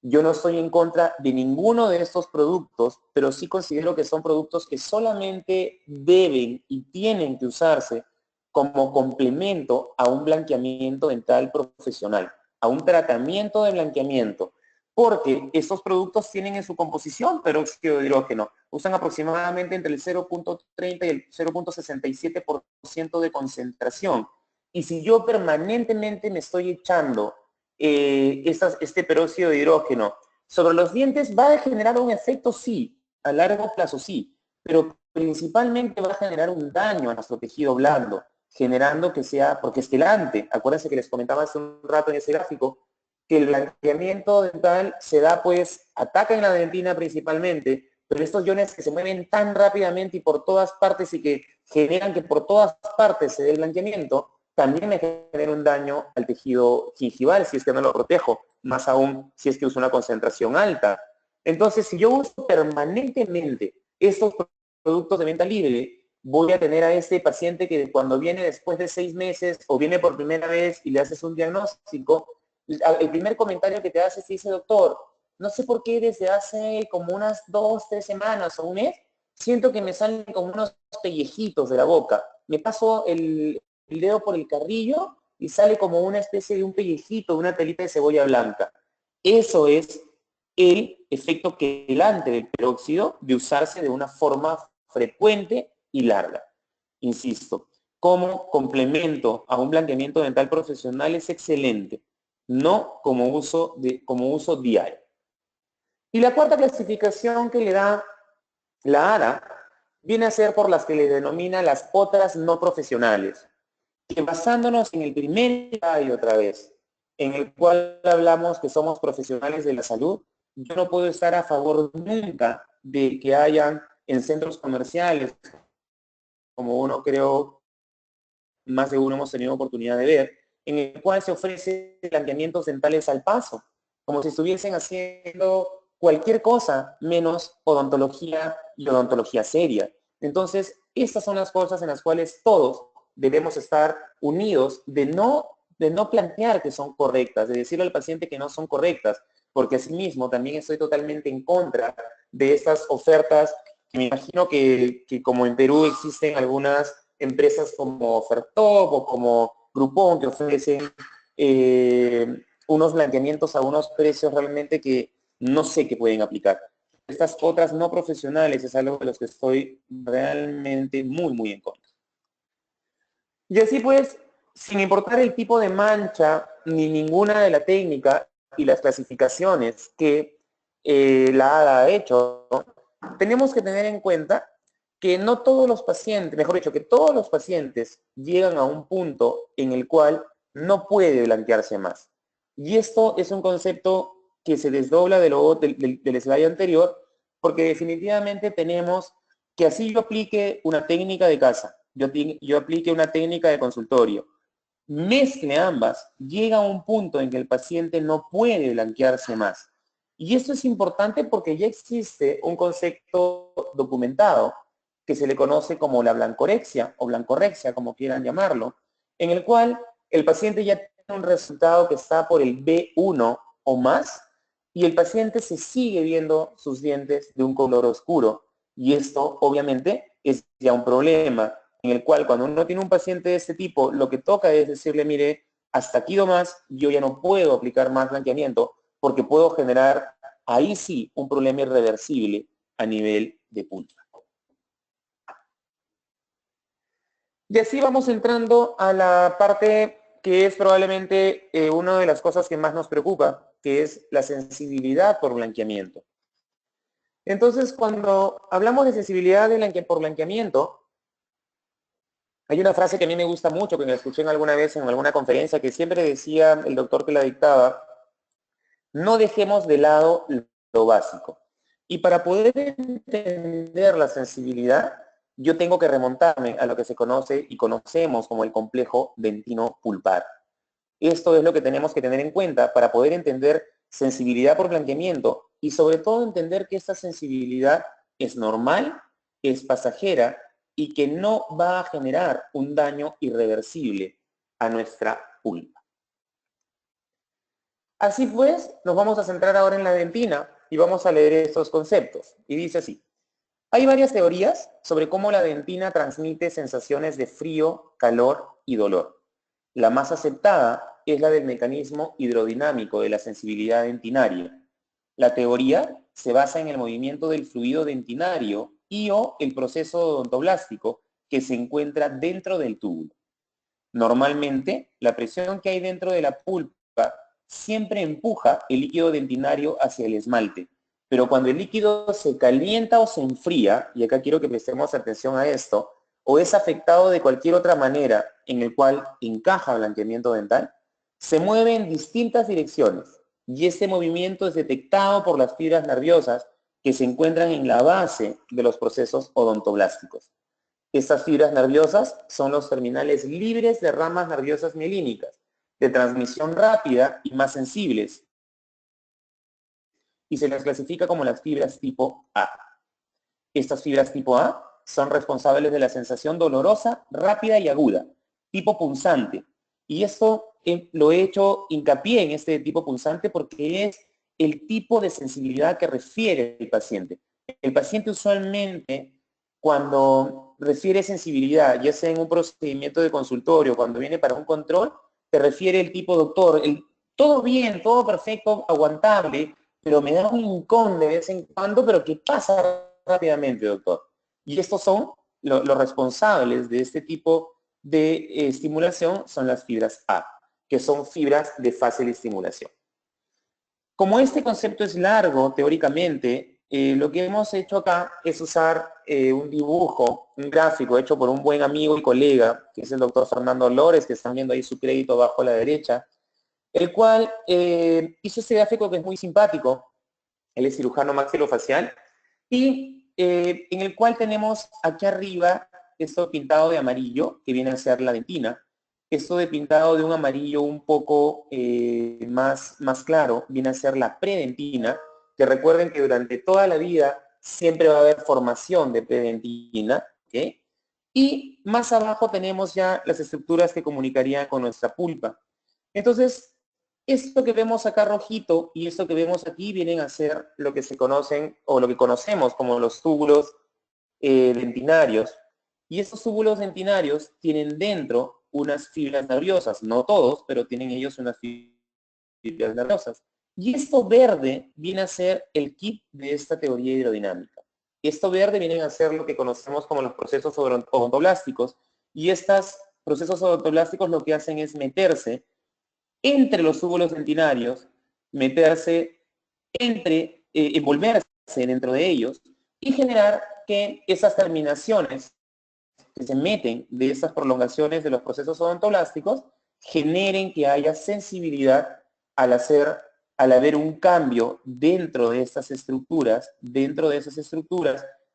Yo no estoy en contra de ninguno de estos productos, pero sí considero que son productos que solamente deben y tienen que usarse como complemento a un blanqueamiento dental profesional, a un tratamiento de blanqueamiento, porque estos productos tienen en su composición peróxido de hidrógeno, usan aproximadamente entre el 0.30 y el 0.67% de concentración. Y si yo permanentemente me estoy echando este peróxido de hidrógeno sobre los dientes, va a generar un efecto, sí, a largo plazo sí, pero principalmente va a generar un daño a nuestro tejido blando, generando que sea, porque es quelante. Acuérdense que les comentaba hace un rato en ese gráfico que el blanqueamiento dental se da, pues, ataca en la dentina principalmente, pero estos iones que se mueven tan rápidamente y por todas partes y que generan que por todas partes se dé el blanqueamiento, también me genera un daño al tejido gingival si es que no lo protejo, más aún si es que uso una concentración alta. Entonces, si yo uso permanentemente estos productos de venta libre, voy a tener a este paciente que cuando viene después de 6 meses o viene por primera vez y le haces un diagnóstico, el primer comentario que te hace es, dice, doctor, no sé por qué desde hace como unas 2, 3 semanas o un mes, siento que me salen como unos pellejitos de la boca. Me paso el dedo por el carrillo y sale como una especie de un pellejito, una telita de cebolla blanca. Eso es el efecto quelante del peróxido de usarse de una forma frecuente y larga. Insisto, como complemento a un blanqueamiento dental profesional es excelente, no como uso diario. Y la cuarta clasificación que le da la ARA viene a ser por las que le denomina las otras no profesionales, que basándonos en el primer y otra vez, en el cual hablamos que somos profesionales de la salud, yo no puedo estar a favor nunca de que hayan en centros comerciales, como uno creo, más de uno hemos tenido oportunidad de ver, en el cual se ofrecen blanqueamientos dentales al paso, como si estuviesen haciendo cualquier cosa menos odontología y odontología seria. Entonces, estas son las cosas en las cuales todos debemos estar unidos de no plantear que son correctas, de decirle al paciente que no son correctas, porque asimismo también estoy totalmente en contra de estas ofertas, que me imagino que como en Perú existen algunas empresas como Ofertop o como Groupon que ofrecen unos blanqueamientos a unos precios realmente que no sé qué pueden aplicar. Estas otras no profesionales es algo de los que estoy realmente muy en contra. Y así pues, sin importar el tipo de mancha ni ninguna de la técnica y las clasificaciones que la ADA ha hecho, tenemos que tener en cuenta que no todos los pacientes, mejor dicho, que todos los pacientes llegan a un punto en el cual no puede blanquearse más. Y esto es un concepto que se desdobla del slide anterior, porque definitivamente tenemos que así yo aplique una técnica de casa, yo aplique una técnica de consultorio, mezcle ambas, llega a un punto en que el paciente no puede blanquearse más. Y esto es importante porque ya existe un concepto documentado que se le conoce como la blancorexia o blancorexia, como quieran llamarlo, en el cual el paciente ya tiene un resultado que está por el B1 o más y el paciente se sigue viendo sus dientes de un color oscuro. Y esto obviamente es ya un problema en el cual cuando uno tiene un paciente de este tipo, lo que toca es decirle, mire, hasta aquí nomás, yo ya no puedo aplicar más blanqueamiento porque puedo generar ahí sí un problema irreversible a nivel de pulpa. Y así vamos entrando a la parte que es probablemente una de las cosas que más nos preocupa, que es la sensibilidad por blanqueamiento. Entonces, cuando hablamos de sensibilidad por blanqueamiento, hay una frase que a mí me gusta mucho, que me la escuché alguna vez en alguna conferencia, que siempre decía el doctor que la dictaba: no dejemos de lado lo básico. Y para poder entender la sensibilidad, yo tengo que remontarme a lo que se conoce y conocemos como el complejo dentino-pulpar. Esto es lo que tenemos que tener en cuenta para poder entender sensibilidad por blanqueamiento y sobre todo entender que esta sensibilidad es normal, es pasajera y que no va a generar un daño irreversible a nuestra pulpa. Así pues, nos vamos a centrar ahora en la dentina y vamos a leer estos conceptos. Y dice así: hay varias teorías sobre cómo la dentina transmite sensaciones de frío, calor y dolor. La más aceptada es la del mecanismo hidrodinámico de la sensibilidad dentinaria. La teoría se basa en el movimiento del fluido dentinario y o el proceso odontoblástico que se encuentra dentro del túbulo. Normalmente, la presión que hay dentro de la pulpa siempre empuja el líquido dentinario hacia el esmalte, pero cuando el líquido se calienta o se enfría, y acá quiero que prestemos atención a esto, o es afectado de cualquier otra manera en el cual encaja blanqueamiento dental, se mueve en distintas direcciones, y este movimiento es detectado por las fibras nerviosas que se encuentran en la base de los procesos odontoblásticos. Estas fibras nerviosas son los terminales libres de ramas nerviosas mielínicas, de transmisión rápida y más sensibles, y se las clasifica como las fibras tipo A. Estas fibras tipo A son responsables de la sensación dolorosa, rápida y aguda, tipo punzante. Y esto lo he hecho hincapié en este tipo punzante porque es el tipo de sensibilidad que refiere el paciente. El paciente usualmente, cuando refiere sensibilidad, ya sea en un procedimiento de consultorio, cuando viene para un control, te refiere el tipo doctor, todo bien, todo perfecto, aguantable, pero me da un hincón de vez en cuando, pero ¿qué pasa rápidamente, doctor? Y estos son los responsables de este tipo de estimulación, son las fibras A, que son fibras de fácil estimulación. Como este concepto es largo, teóricamente, lo que hemos hecho acá es usar un dibujo, un gráfico hecho por un buen amigo y colega, que es el doctor Fernando Lores, que están viendo ahí su crédito abajo a la derecha, el cual hizo este gráfico que es muy simpático. Él es cirujano maxilofacial, y en el cual tenemos aquí arriba esto pintado de amarillo, que viene a ser la dentina. Esto de pintado de un amarillo un poco más claro, viene a ser la predentina, que recuerden que durante toda la vida siempre va a haber formación de predentina, ¿ok? Y más abajo tenemos ya las estructuras que comunicarían con nuestra pulpa. Entonces, esto que vemos acá rojito y esto que vemos aquí vienen a ser lo que se conocen o lo que conocemos como los túbulos dentinarios. Y estos túbulos dentinarios tienen dentro unas fibras nerviosas, no todos, pero tienen ellos unas fibras nerviosas. Y esto verde viene a ser el kit de esta teoría hidrodinámica. Esto verde viene a ser lo que conocemos como los procesos odontoblásticos, y estos procesos odontoblásticos lo que hacen es meterse entre los túbulos dentinarios, meterse envolverse dentro de ellos y generar que esas terminaciones que se meten de esas prolongaciones de los procesos odontoblásticos generen que haya sensibilidad al haber un cambio dentro de esas estructuras,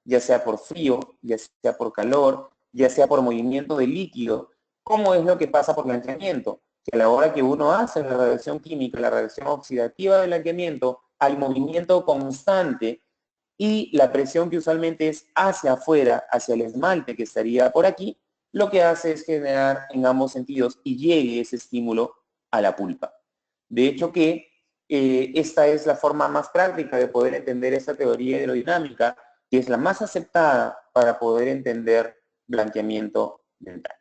ya sea por frío, ya sea por calor, ya sea por movimiento de líquido, como es lo que pasa por blanqueamiento, que a la hora que uno hace la reacción química, la reacción oxidativa del blanqueamiento, hay movimiento constante y la presión que usualmente es hacia afuera, hacia el esmalte que estaría por aquí, lo que hace es generar en ambos sentidos y llegue ese estímulo a la pulpa. De hecho que esta es la forma más práctica de poder entender esta teoría hidrodinámica, que es la más aceptada para poder entender blanqueamiento dental.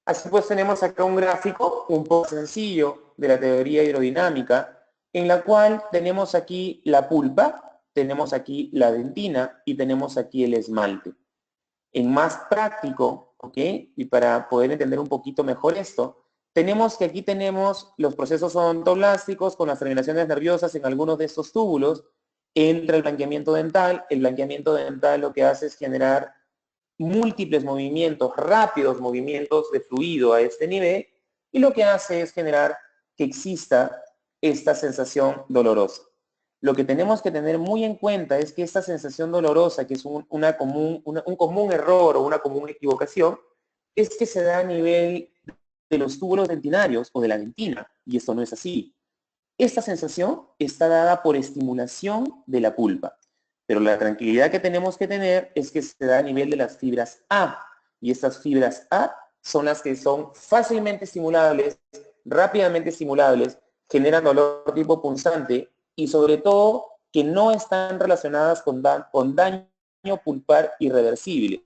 Así pues tenemos acá un gráfico un poco sencillo de la teoría hidrodinámica, en la cual tenemos aquí la pulpa, tenemos aquí la dentina y tenemos aquí el esmalte. En más práctico, ¿ok? Y para poder entender un poquito mejor esto, tenemos que aquí tenemos los procesos odontoblásticos con las terminaciones nerviosas en algunos de estos túbulos. Entra el blanqueamiento dental. El blanqueamiento dental lo que hace es generar múltiples movimientos, rápidos movimientos de fluido a este nivel, y lo que hace es generar que exista esta sensación dolorosa. Lo que tenemos que tener muy en cuenta es que esta sensación dolorosa, que es un común error o una común equivocación, es que se da a nivel de los túbulos dentinarios o de la dentina, y esto no es así. Esta sensación está dada por estimulación de la pulpa. Pero la tranquilidad que tenemos que tener es que se da a nivel de las fibras A. Y estas fibras A son las que son fácilmente estimulables, rápidamente estimulables, generan dolor tipo punzante y sobre todo que no están relacionadas con daño pulpar irreversible.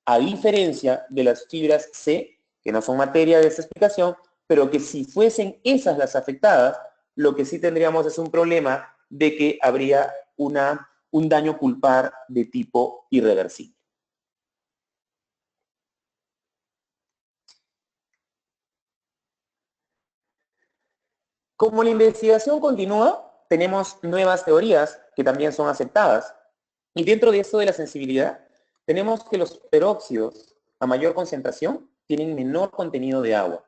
A diferencia de las fibras C, que no son materia de esta explicación, pero que si fuesen esas las afectadas, lo que sí tendríamos es un problema de que habría un daño pulpar de tipo irreversible. Como la investigación continúa, tenemos nuevas teorías que también son aceptadas. Y dentro de esto de la sensibilidad, tenemos que los peróxidos a mayor concentración tienen menor contenido de agua.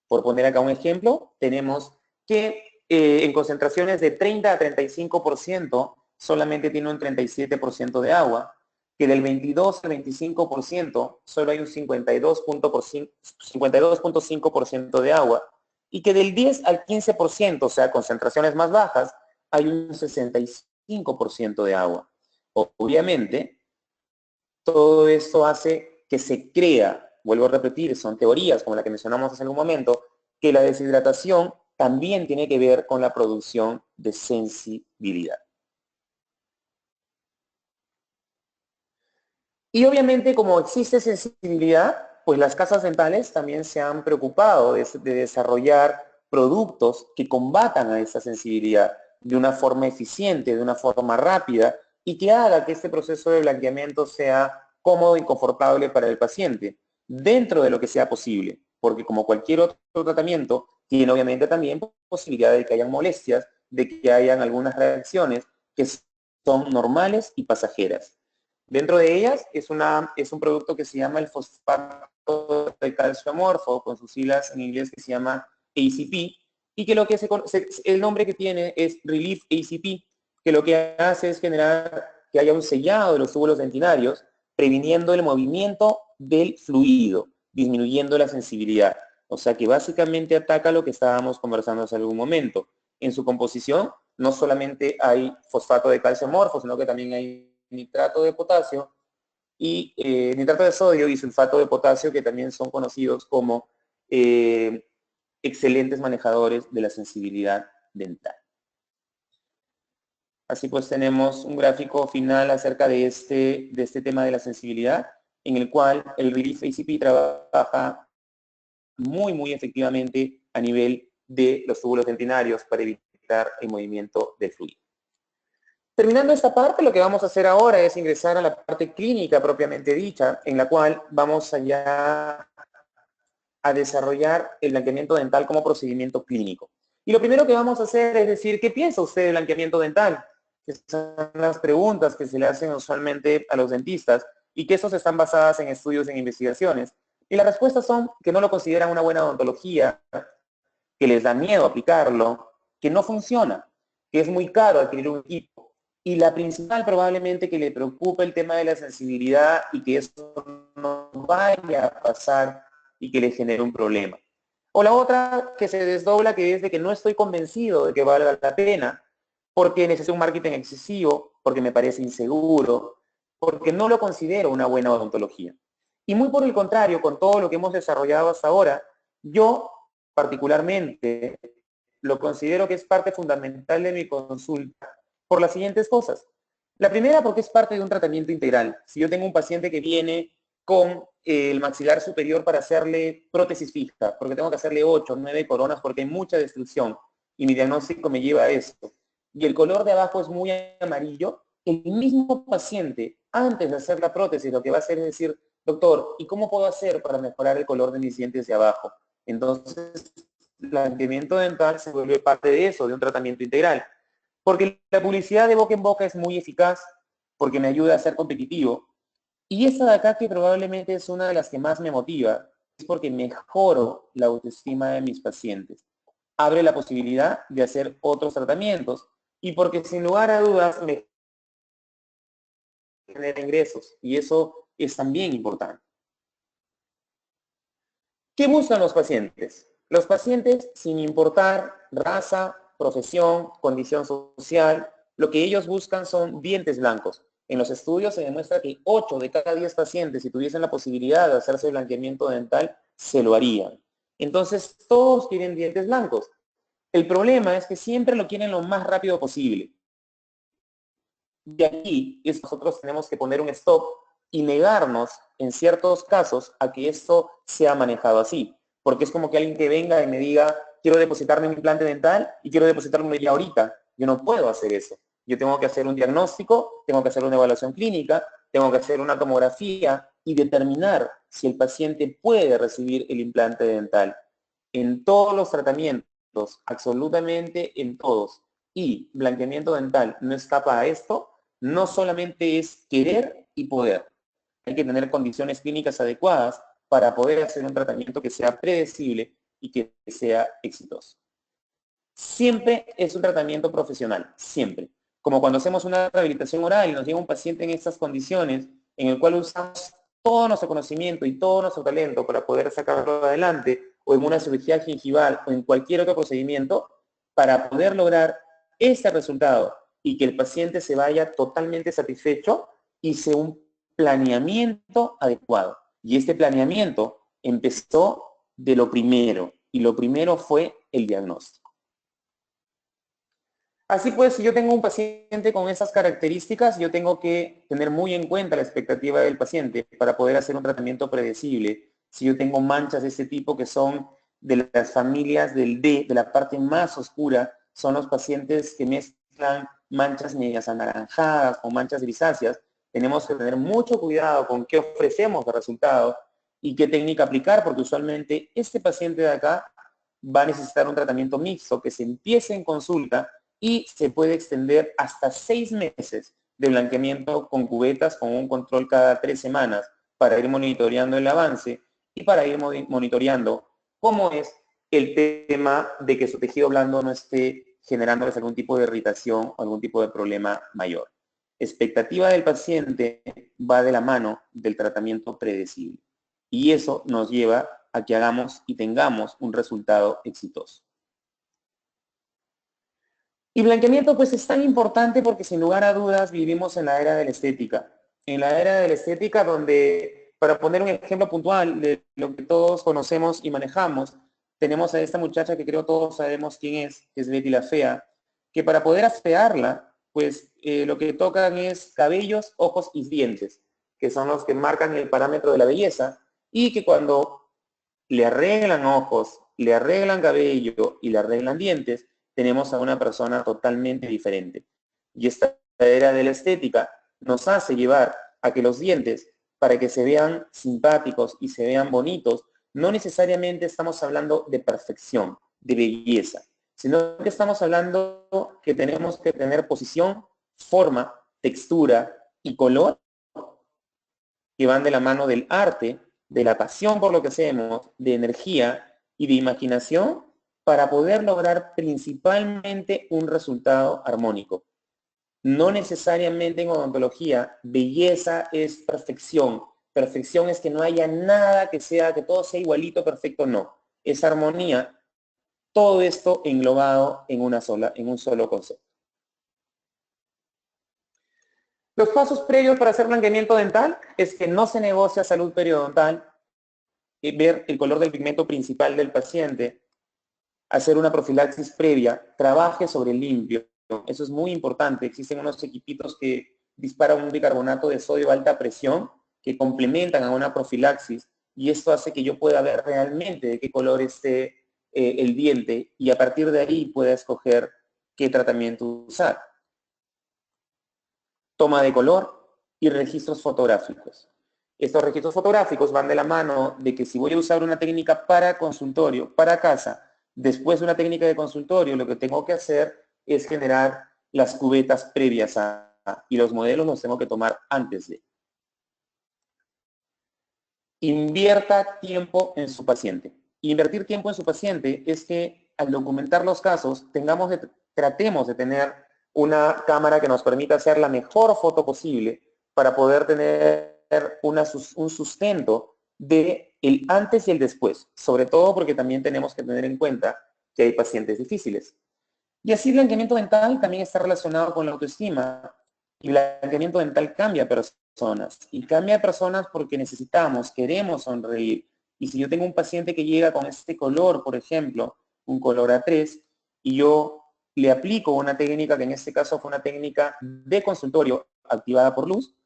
Por poner acá un ejemplo, tenemos que en concentraciones de 30 a 35% solamente tiene un 37% de agua. que del 22 al 25% solo hay un 52.5% de agua, y que del 10 al 15%, o sea, concentraciones más bajas, hay un 65% de agua. Obviamente, todo esto hace que se crea, vuelvo a repetir, son teorías como la que mencionamos hace algún momento, que la deshidratación también tiene que ver con la producción de sensibilidad. Y obviamente, como existe sensibilidad, pues las casas dentales también se han preocupado de desarrollar productos que combatan a esa sensibilidad de una forma eficiente, de una forma rápida, y que haga que este proceso de blanqueamiento sea cómodo y confortable para el paciente, dentro de lo que sea posible, porque como cualquier otro tratamiento, tiene obviamente también posibilidad de que hayan molestias, de que hayan algunas reacciones que son normales y pasajeras. Dentro de ellas es un producto que se llama el fosfato de calcio amorfo, con sus siglas en inglés que se llama ACP, y que el nombre que tiene es Relief ACP, que lo que hace es generar que haya un sellado de los túbulos dentinarios, previniendo el movimiento del fluido, disminuyendo la sensibilidad. O sea que básicamente ataca lo que estábamos conversando hace algún momento. En su composición no solamente hay fosfato de calcio amorfo, sino que también hay nitrato de potasio y nitrato de sodio y sulfato de potasio, que también son conocidos como excelentes manejadores de la sensibilidad dental. Así pues tenemos un gráfico final acerca de este tema de la sensibilidad, en el cual el Relief ACP trabaja muy efectivamente a nivel de los túbulos dentinarios para evitar el movimiento del fluido. Terminando esta parte, lo que vamos a hacer ahora es ingresar a la parte clínica propiamente dicha, en la cual vamos allá a desarrollar el blanqueamiento dental como procedimiento clínico. Y lo primero que vamos a hacer es decir, ¿qué piensa usted del blanqueamiento dental? Estas son las preguntas que se le hacen usualmente a los dentistas y que estas están basadas en estudios, en investigaciones. Y las respuestas son que no lo consideran una buena odontología, que les da miedo aplicarlo, que no funciona, que es muy caro adquirir un equipo. Y la principal probablemente que le preocupa el tema de la sensibilidad y que eso no vaya a pasar y que le genere un problema. O la otra que se desdobla, que es de que no estoy convencido de que valga la pena, porque necesito un marketing excesivo, porque me parece inseguro, porque no lo considero una buena odontología. Y muy por el contrario, con todo lo que hemos desarrollado hasta ahora, yo particularmente lo considero que es parte fundamental de mi consulta por las siguientes cosas. La primera, porque es parte de un tratamiento integral. Si yo tengo un paciente que viene con el maxilar superior para hacerle prótesis fija, porque tengo que hacerle 8 o 9 coronas porque hay mucha destrucción y mi diagnóstico me lleva a esto, y el color de abajo es muy amarillo, el mismo paciente, antes de hacer la prótesis, lo que va a hacer es decir, doctor, ¿y cómo puedo hacer para mejorar el color de mis dientes de abajo? Entonces, el blanqueamiento dental se vuelve parte de eso, de un tratamiento integral. Porque la publicidad de boca en boca es muy eficaz, porque me ayuda a ser competitivo. Y esta de acá, que probablemente es una de las que más me motiva, es porque mejoro la autoestima de mis pacientes. Abre la posibilidad de hacer otros tratamientos y porque sin lugar a dudas me genera ingresos. Y eso es también importante. ¿Qué buscan los pacientes? Los pacientes, sin importar raza, profesión, condición social, lo que ellos buscan son dientes blancos. En los estudios se demuestra que 8 de cada 10 pacientes, si tuviesen la posibilidad de hacerse blanqueamiento dental, se lo harían. Entonces, todos quieren dientes blancos. El problema es que siempre lo quieren lo más rápido posible. Y aquí nosotros tenemos que poner un stop y negarnos, en ciertos casos, a que esto sea manejado así. Porque es como que alguien que venga y me diga, quiero depositarme un implante dental y quiero depositarme ya ahorita. Yo no puedo hacer eso. Yo tengo que hacer un diagnóstico, tengo que hacer una evaluación clínica, tengo que hacer una tomografía y determinar si el paciente puede recibir el implante dental. En todos los tratamientos, absolutamente en todos, y blanqueamiento dental no escapa a esto, no solamente es querer y poder. Hay que tener condiciones clínicas adecuadas para poder hacer un tratamiento que sea predecible y que sea exitoso. Siempre es un tratamiento profesional, siempre. Como cuando hacemos una rehabilitación oral y nos llega un paciente en estas condiciones, en el cual usamos todo nuestro conocimiento y todo nuestro talento para poder sacarlo adelante, o en una cirugía gingival o en cualquier otro procedimiento, para poder lograr este resultado y que el paciente se vaya totalmente satisfecho, hice un planeamiento adecuado. Y este planeamiento empezó de lo primero, y lo primero fue el diagnóstico. Así pues, si yo tengo un paciente con esas características, yo tengo que tener muy en cuenta la expectativa del paciente para poder hacer un tratamiento predecible. Si yo tengo manchas de este tipo que son de las familias del D, de la parte más oscura, son los pacientes que mezclan manchas medias anaranjadas o manchas grisáceas, tenemos que tener mucho cuidado con qué ofrecemos de resultado y qué técnica aplicar, porque usualmente este paciente de acá va a necesitar un tratamiento mixto que se empiece en consulta y se puede extender hasta 6 meses de blanqueamiento con cubetas con un control cada 3 semanas para ir monitoreando el avance y para ir monitoreando cómo es el tema de que su tejido blando no esté generándoles algún tipo de irritación o algún tipo de problema mayor. Expectativa del paciente va de la mano del tratamiento predecible y eso nos lleva a que hagamos y tengamos un resultado exitoso. Y blanqueamiento pues es tan importante porque sin lugar a dudas vivimos en la era de la estética. En la era de la estética donde, para poner un ejemplo puntual de lo que todos conocemos y manejamos, tenemos a esta muchacha que creo todos sabemos quién es, que es Betty la Fea, que para poder afearla, pues lo que tocan es cabellos, ojos y dientes, que son los que marcan el parámetro de la belleza, y que cuando le arreglan ojos, le arreglan cabello y le arreglan dientes, tenemos a una persona totalmente diferente. Y esta era de la estética nos hace llevar a que los dientes, para que se vean simpáticos y se vean bonitos, no necesariamente estamos hablando de perfección, de belleza, sino que estamos hablando que tenemos que tener posición, forma, textura y color que van de la mano del arte, de la pasión por lo que hacemos, de energía y de imaginación para poder lograr principalmente un resultado armónico. No necesariamente en odontología, belleza es perfección. Perfección es que no haya nada que todo sea igualito, perfecto, no. Es armonía. Todo esto englobado en un solo concepto. Los pasos previos para hacer blanqueamiento dental es que no se negocia salud periodontal, ver el color del pigmento principal del paciente, hacer una profilaxis previa, trabaje sobre el limpio. Eso es muy importante. Existen unos equipitos que disparan un bicarbonato de sodio a alta presión que complementan a una profilaxis y esto hace que yo pueda ver realmente de qué color esté el diente y a partir de ahí pueda escoger qué tratamiento usar. Toma de color y registros fotográficos. Estos registros fotográficos van de la mano de que si voy a usar una técnica para consultorio, para casa, después de una técnica de consultorio, lo que tengo que hacer es generar las cubetas previas y los modelos los tengo que tomar antes de. Invierta tiempo en su paciente. Invertir tiempo en su paciente es que al documentar los casos tratemos de tener una cámara que nos permita hacer la mejor foto posible para poder tener un sustento de el antes y el después, sobre todo porque también tenemos que tener en cuenta que hay pacientes difíciles. Y así el blanqueamiento dental también está relacionado con la autoestima. Y el blanqueamiento dental cambia personas. Y cambia personas porque necesitamos, queremos sonreír. Y si yo tengo un paciente que llega con este color, por ejemplo, un color A3, y yo le aplico una técnica, que en este caso fue una técnica de consultorio activada por luz,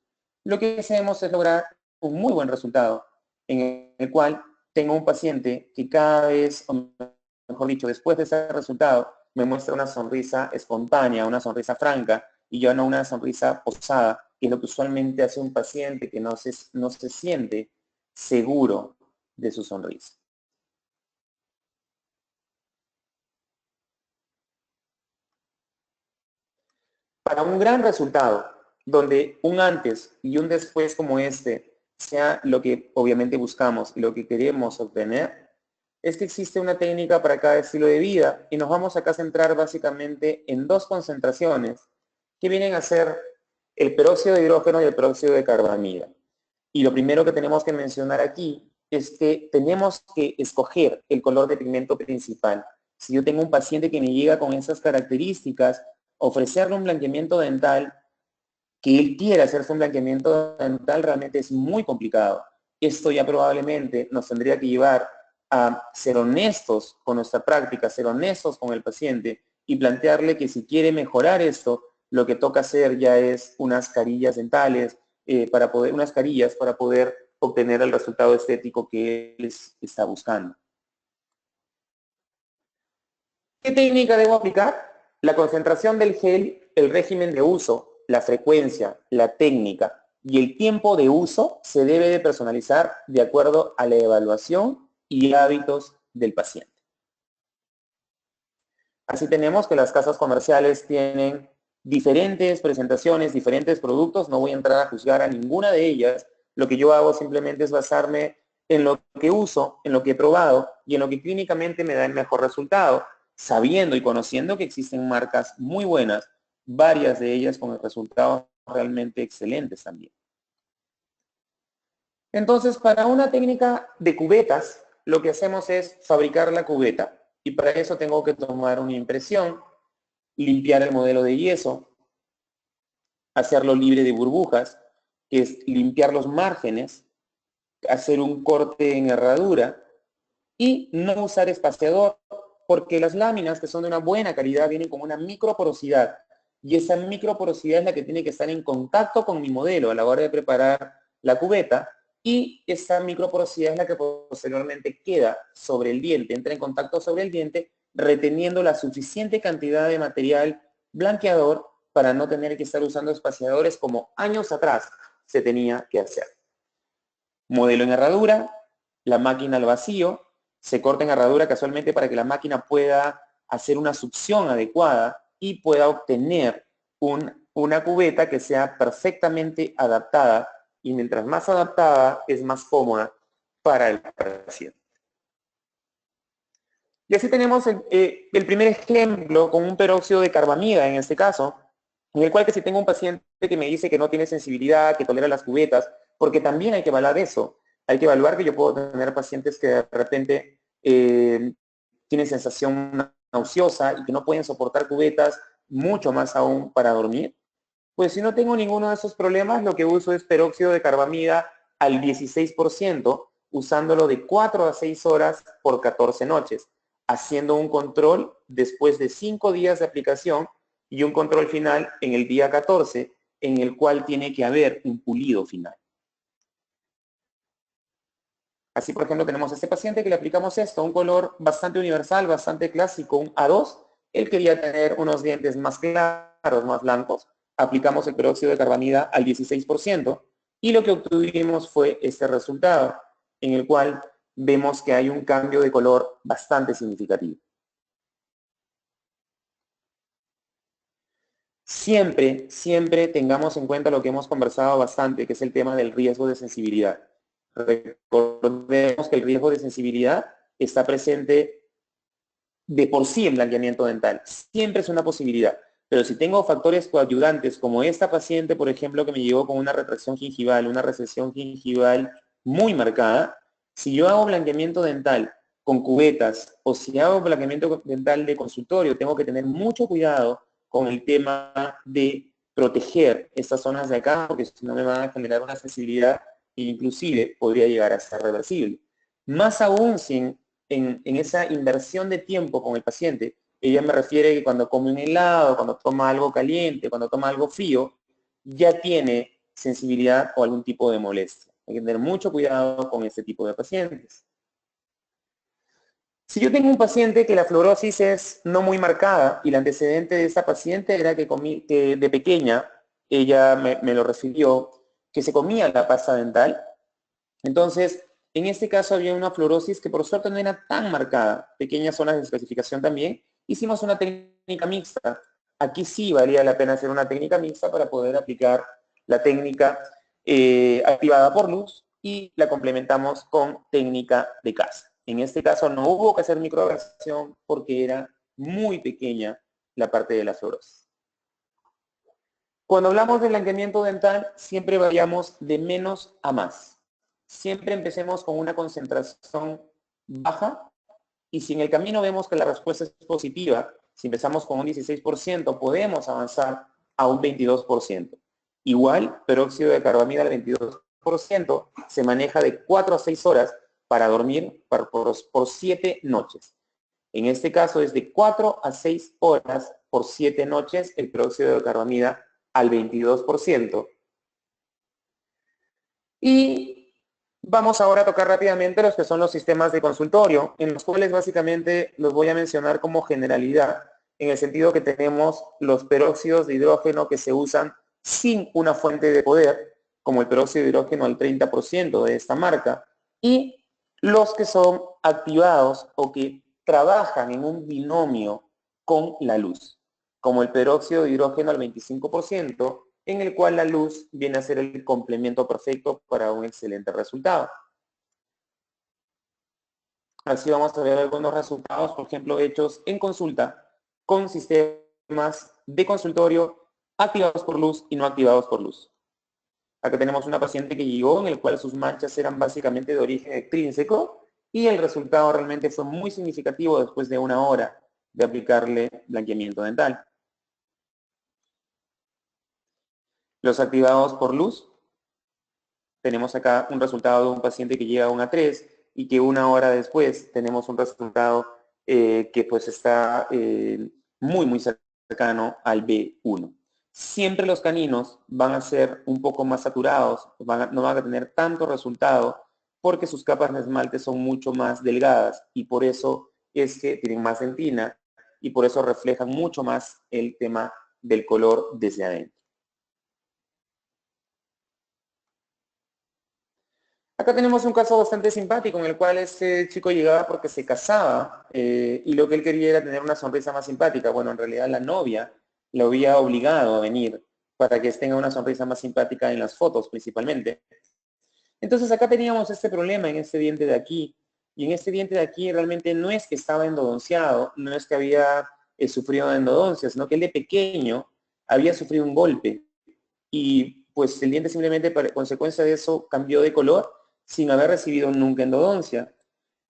lo que hacemos es lograr un muy buen resultado, en el cual tengo un paciente que cada vez, o mejor dicho, después de ese resultado, me muestra una sonrisa espontánea, una sonrisa franca, y yo no una sonrisa posada, que es lo que usualmente hace un paciente que no se siente seguro de su sonrisa. Para un gran resultado, donde un antes y un después como este sea lo que obviamente buscamos y lo que queremos obtener, es que existe una técnica para cada estilo de vida y nos vamos acá a centrar básicamente en dos concentraciones que vienen a ser el peróxido de hidrógeno y el peróxido de carbamida. Y lo primero que tenemos que mencionar aquí es que tenemos que escoger el color de pigmento principal. Si yo tengo un paciente que me llega con esas características, ofrecerle un blanqueamiento dental, que él quiera hacerse un blanqueamiento dental, realmente es muy complicado. Esto ya probablemente nos tendría que llevar a ser honestos con nuestra práctica, ser honestos con el paciente y plantearle que si quiere mejorar esto, lo que toca hacer ya es unas carillas dentales, unas carillas para poder obtener el resultado estético que él está buscando. ¿Qué técnica debo aplicar? La concentración del gel, el régimen de uso, la frecuencia, la técnica y el tiempo de uso se debe de personalizar de acuerdo a la evaluación y hábitos del paciente. Así tenemos que las casas comerciales tienen diferentes presentaciones, diferentes productos. No voy a entrar a juzgar a ninguna de ellas. Lo que yo hago simplemente es basarme en lo que uso, en lo que he probado y en lo que clínicamente me da el mejor resultado, sabiendo y conociendo que existen marcas muy buenas, varias de ellas con resultados realmente excelentes también. Entonces, para una técnica de cubetas, lo que hacemos es fabricar la cubeta. Y para eso tengo que tomar una impresión, limpiar el modelo de yeso, hacerlo libre de burbujas, que es limpiar los márgenes, hacer un corte en herradura y no usar espaciador, porque las láminas, que son de una buena calidad, vienen con una microporosidad. Y esa microporosidad es la que tiene que estar en contacto con mi modelo a la hora de preparar la cubeta, y esa microporosidad es la que posteriormente queda sobre el diente, entra en contacto sobre el diente, reteniendo la suficiente cantidad de material blanqueador para no tener que estar usando espaciadores como años atrás se tenía que hacer. Modelo en herradura, la máquina al vacío, se corta en herradura casualmente para que la máquina pueda hacer una succión adecuada y pueda obtener una cubeta que sea perfectamente adaptada, y mientras más adaptada es más cómoda para el paciente. Y así tenemos el primer ejemplo con un peróxido de carbamida en este caso, en el cual que si tengo un paciente que me dice que no tiene sensibilidad, que tolera las cubetas, porque también hay que evaluar eso. Hay que evaluar que yo puedo tener pacientes que de repente tienen sensación nauseosa y que no pueden soportar cubetas, mucho más aún para dormir. Pues si no tengo ninguno de esos problemas, lo que uso es peróxido de carbamida al 16%, usándolo de 4 a 6 horas por 14 noches, haciendo un control después de 5 días de aplicación y un control final en el día 14, en el cual tiene que haber un pulido final. Así, por ejemplo, tenemos a este paciente que le aplicamos esto, un color bastante universal, bastante clásico, un A2. Él quería tener unos dientes más claros, más blancos. Aplicamos el peróxido de carbamida al 16% y lo que obtuvimos fue este resultado, en el cual vemos que hay un cambio de color bastante significativo. Siempre, siempre tengamos en cuenta lo que hemos conversado bastante, que es el tema del riesgo de sensibilidad. Recordemos que el riesgo de sensibilidad está presente de por sí en blanqueamiento dental. Siempre es una posibilidad. Pero si tengo factores coadyuvantes, como esta paciente, por ejemplo, que me llegó con una retracción gingival, una recesión gingival muy marcada, si yo hago blanqueamiento dental con cubetas o si hago blanqueamiento dental de consultorio, tengo que tener mucho cuidado con el tema de proteger estas zonas de acá, porque si no me van a generar una sensibilidad e inclusive podría llegar a ser reversible. Más aún si en esa inversión de tiempo con el paciente, ella me refiere que cuando come un helado, cuando toma algo caliente, cuando toma algo frío, ya tiene sensibilidad o algún tipo de molestia. Hay que tener mucho cuidado con este tipo de pacientes. Si yo tengo un paciente que la fluorosis es no muy marcada y el antecedente de esta paciente era que de pequeña, ella me lo refirió, que se comía la pasta dental, entonces en este caso había una fluorosis que por suerte no era tan marcada, pequeñas zonas de especificación también. Hicimos una técnica mixta. Aquí sí valía la pena hacer una técnica mixta para poder aplicar la técnica activada por luz y la complementamos con técnica de casa. En este caso no hubo que hacer microabrasión porque era muy pequeña la parte de la fluorosis. Cuando hablamos de blanqueamiento dental, siempre vayamos de menos a más. Siempre empecemos con una concentración baja y si en el camino vemos que la respuesta es positiva, si empezamos con un 16%, podemos avanzar a un 22%. Igual, peróxido de carbamida al 22% se maneja de 4 a 6 horas para dormir por 7 noches. En este caso es de 4 a 6 horas por 7 noches el peróxido de carbamida al 22%. Y vamos ahora a tocar rápidamente los que son los sistemas de consultorio, en los cuales básicamente los voy a mencionar como generalidad, en el sentido que tenemos los peróxidos de hidrógeno que se usan sin una fuente de poder, como el peróxido de hidrógeno al 30% de esta marca, y los que son activados o que trabajan en un binomio con la luz, como el peróxido de hidrógeno al 25%, en el cual la luz viene a ser el complemento perfecto para un excelente resultado. Así vamos a ver algunos resultados, por ejemplo, hechos en consulta con sistemas de consultorio activados por luz y no activados por luz. Acá tenemos una paciente que llegó en el cual sus manchas eran básicamente de origen extrínseco y el resultado realmente fue muy significativo después de 1 hora de aplicarle blanqueamiento dental. Los activados por luz, tenemos acá un resultado de un paciente que llega a un A3 y que 1 hora después tenemos un resultado que pues está muy cercano al B1. Siempre los caninos van a ser un poco más saturados, no van a tener tanto resultado porque sus capas de esmalte son mucho más delgadas y por eso es que tienen más dentina y por eso reflejan mucho más el tema del color desde adentro. Acá tenemos un caso bastante simpático en el cual este chico llegaba porque se casaba y lo que él quería era tener una sonrisa más simpática. Bueno, en realidad la novia lo había obligado a venir para que tenga una sonrisa más simpática en las fotos principalmente. Entonces acá teníamos este problema en este diente de aquí. Y en este diente de aquí realmente no es que estaba endodonciado, no es que había sufrido de endodoncia, sino que él de pequeño había sufrido un golpe. Y pues el diente simplemente, por consecuencia de eso, cambió de color sin haber recibido nunca endodoncia.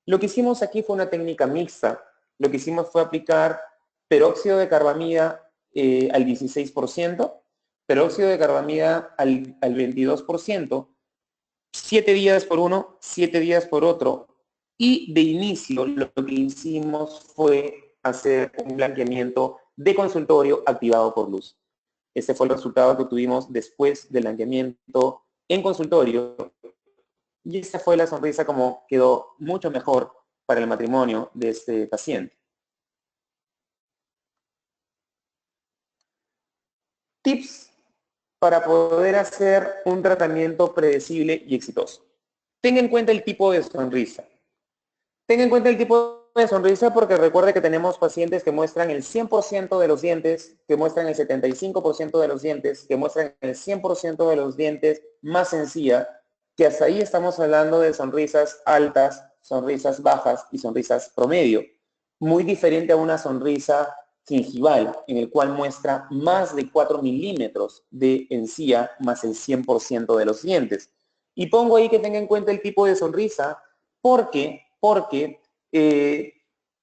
Lo que hicimos aquí fue una técnica mixta. Lo que hicimos fue aplicar peróxido de carbamida al 16%, peróxido de carbamida al 22%, 7 días por uno, 7 días por otro. Y de inicio lo que hicimos fue hacer un blanqueamiento de consultorio activado por luz. Este fue el resultado que tuvimos después del blanqueamiento en consultorio. Y esta fue la sonrisa como quedó mucho mejor para el matrimonio de este paciente. Tips para poder hacer un tratamiento predecible y exitoso. Tenga en cuenta el tipo de sonrisa. Tenga en cuenta el tipo de sonrisa porque recuerde que tenemos pacientes que muestran el 100% de los dientes, que muestran el 75% de los dientes, que muestran el 100% de los dientes más encía, que hasta ahí estamos hablando de sonrisas altas, sonrisas bajas y sonrisas promedio. Muy diferente a una sonrisa gingival, en el cual muestra más de 4 milímetros de encía más el 100% de los dientes. Y pongo ahí que tenga en cuenta el tipo de sonrisa porque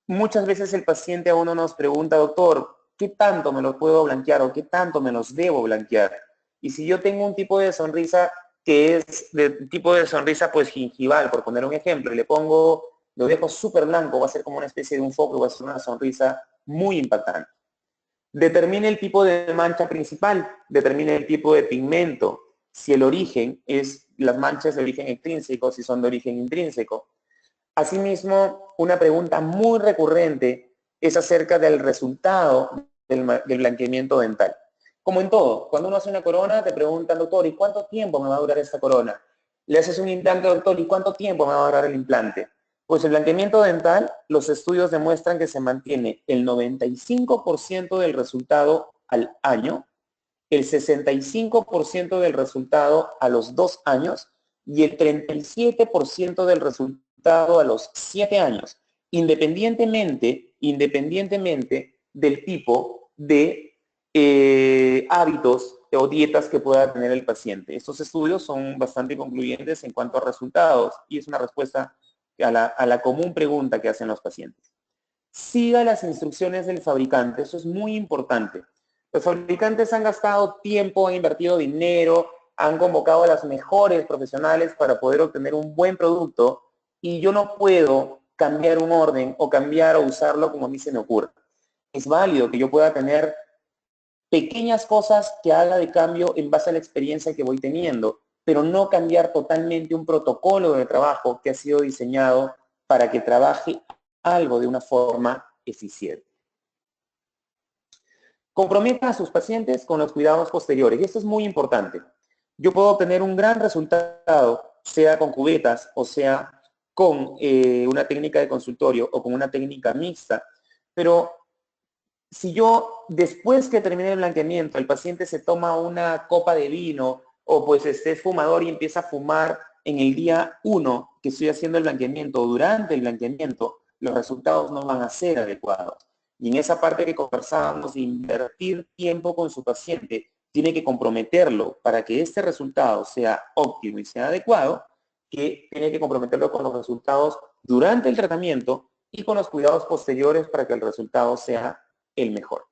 muchas veces el paciente a uno nos pregunta, doctor, ¿qué tanto me los puedo blanquear o qué tanto me los debo blanquear? Y si yo tengo un tipo de sonrisa que es de tipo de sonrisa pues gingival, por poner un ejemplo, y lo dejo súper blanco, va a ser como una especie de un foco y va a ser una sonrisa muy impactante. Determine el tipo de mancha principal, determine el tipo de pigmento, si el origen es las manchas de origen extrínseco, si son de origen intrínseco. Asimismo, una pregunta muy recurrente es acerca del resultado del blanqueamiento dental. Como en todo, cuando uno hace una corona, te preguntan, doctor, ¿y cuánto tiempo me va a durar esta corona? Le haces un implante, doctor, ¿y cuánto tiempo me va a durar el implante? Pues el blanqueamiento dental, los estudios demuestran que se mantiene el 95% del resultado al año, el 65% del resultado a los 2 años y el 37% del resultado a los 7 años, independientemente del tipo de hábitos o dietas que pueda tener el paciente. Estos estudios son bastante concluyentes en cuanto a resultados y es una respuesta a la común pregunta que hacen los pacientes. Siga las instrucciones del fabricante, eso es muy importante. Los fabricantes han gastado tiempo, han invertido dinero, han convocado a las mejores profesionales para poder obtener un buen producto y yo no puedo cambiar un orden o cambiar o usarlo como a mí se me ocurra. Es válido que yo pueda tener pequeñas cosas que haga de cambio en base a la experiencia que voy teniendo, pero no cambiar totalmente un protocolo de trabajo que ha sido diseñado para que trabaje algo de una forma eficiente. Comprometa a sus pacientes con los cuidados posteriores, y esto es muy importante. Yo puedo obtener un gran resultado, sea con cubetas o sea con una técnica de consultorio o con una técnica mixta, pero si yo, después que termine el blanqueamiento, el paciente se toma una copa de vino o pues es fumador y empieza a fumar en el día 1 que estoy haciendo el blanqueamiento o durante el blanqueamiento, los resultados no van a ser adecuados. Y en esa parte que conversábamos de invertir tiempo con su paciente, tiene que comprometerlo para que este resultado sea óptimo y sea adecuado, que tiene que comprometerlo con los resultados durante el tratamiento y con los cuidados posteriores para que el resultado sea el mejor.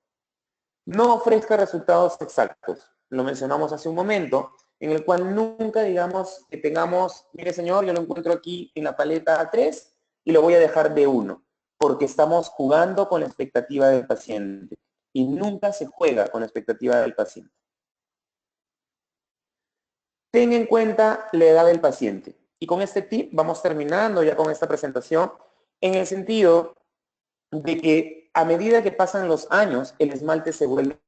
No ofrezca resultados exactos. Lo mencionamos hace un momento, en el cual nunca digamos que tengamos, mire señor, yo lo encuentro aquí en la paleta 3 y lo voy a dejar de 1, porque estamos jugando con la expectativa del paciente y nunca se juega con la expectativa del paciente. Ten en cuenta la edad del paciente. Y con este tip vamos terminando ya con esta presentación, en el sentido de que a medida que pasan los años, el esmalte se vuelve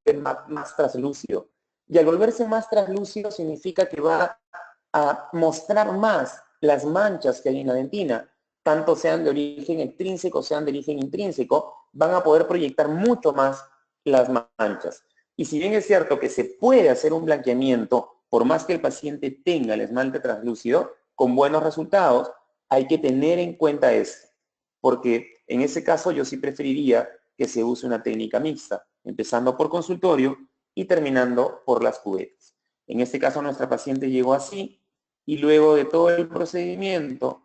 más traslúcido. Y al volverse más traslúcido significa que va a mostrar más las manchas que hay en la dentina, tanto sean de origen extrínseco, sean de origen intrínseco, van a poder proyectar mucho más las manchas. Y si bien es cierto que se puede hacer un blanqueamiento, por más que el paciente tenga el esmalte translúcido, con buenos resultados, hay que tener en cuenta eso. Porque en ese caso yo sí preferiría que se use una técnica mixta, empezando por consultorio y terminando por las cubetas. En este caso nuestra paciente llegó así y luego de todo el procedimiento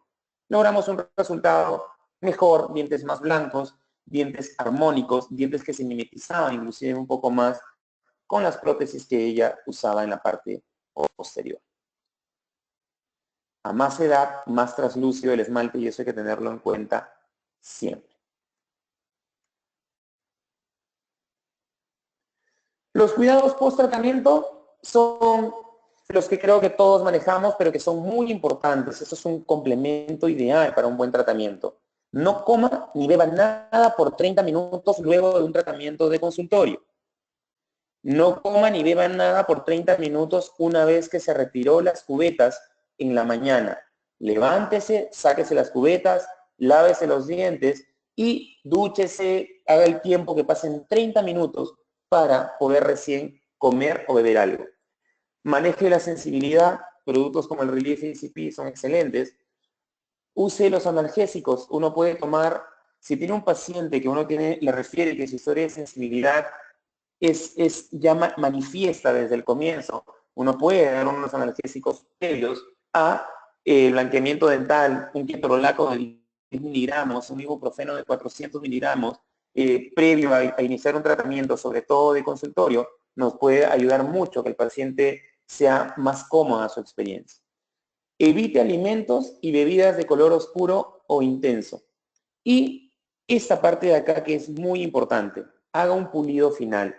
logramos un resultado mejor, dientes más blancos, dientes armónicos, dientes que se mimetizaban inclusive un poco más con las prótesis que ella usaba en la parte posterior. A más edad, más traslúcido el esmalte y eso hay que tenerlo en cuenta siempre. Los cuidados post-tratamiento son los que creo que todos manejamos, pero que son muy importantes. Eso es un complemento ideal para un buen tratamiento. No coma ni beba nada por 30 minutos luego de un tratamiento de consultorio. No coma ni beba nada por 30 minutos una vez que se retiró las cubetas en la mañana. Levántese, sáquese las cubetas, lávese los dientes y dúchese, haga el tiempo que pasen 30 minutos para poder recién comer o beber algo. Maneje la sensibilidad, productos como el Relief ACP son excelentes. Use los analgésicos, uno puede tomar, si tiene un paciente que uno le refiere que su historia de sensibilidad es ya manifiesta desde el comienzo, uno puede dar unos analgésicos previos a blanqueamiento dental, un ketorolaco de 10 miligramos, un ibuprofeno de 400 miligramos, previo a iniciar un tratamiento, sobre todo de consultorio, nos puede ayudar mucho que el paciente sea más cómoda su experiencia. Evite alimentos y bebidas de color oscuro o intenso. Y esta parte de acá que es muy importante, haga un pulido final.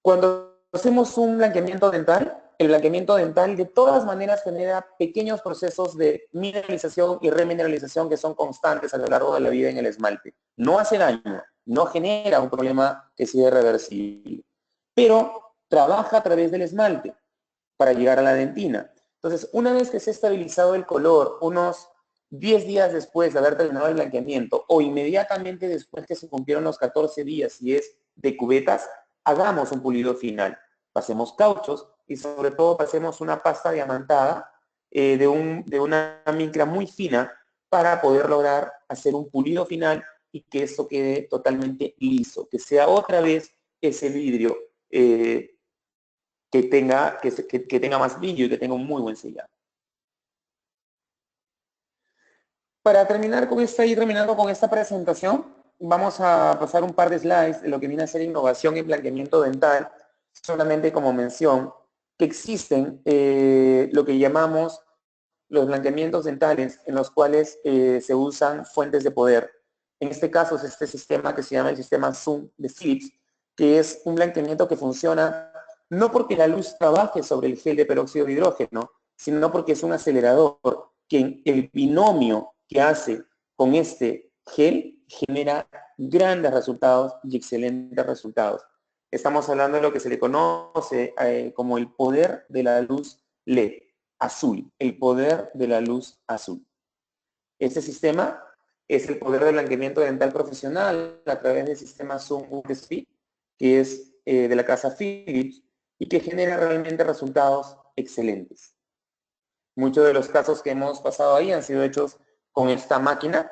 Cuando hacemos un blanqueamiento dental, el blanqueamiento dental de todas maneras genera pequeños procesos de mineralización y remineralización que son constantes a lo largo de la vida en el esmalte. No hace daño, no genera un problema que sea irreversible, pero trabaja a través del esmalte para llegar a la dentina. Entonces, una vez que se ha estabilizado el color, unos 10 días después de haber terminado el blanqueamiento o inmediatamente después que se cumplieron los 14 días, si es de cubetas, hagamos un pulido final. Pasemos cauchos y sobre todo pasemos una pasta diamantada de una micra muy fina para poder lograr hacer un pulido final y que esto quede totalmente liso, que sea otra vez ese vidrio que tenga más brillo y que tenga un muy buen sellado. Para terminar con terminando con esta presentación, vamos a pasar un par de slides de lo que viene a ser innovación en blanqueamiento dental, solamente como mención, que existen lo que llamamos los blanqueamientos dentales, en los cuales se usan fuentes de poder. En este caso es este sistema que se llama el sistema Zoom de Philips, que es un blanqueamiento que funciona no porque la luz trabaje sobre el gel de peróxido de hidrógeno, sino porque es un acelerador que el binomio que hace con este gel genera grandes resultados y excelentes resultados. Estamos hablando de lo que se le conoce como el poder de la luz LED azul, el poder de la luz azul. Este sistema es el poder de blanqueamiento dental profesional a través del sistema Zoom USP, que es de la casa Philips y que genera realmente resultados excelentes. Muchos de los casos que hemos pasado ahí han sido hechos con esta máquina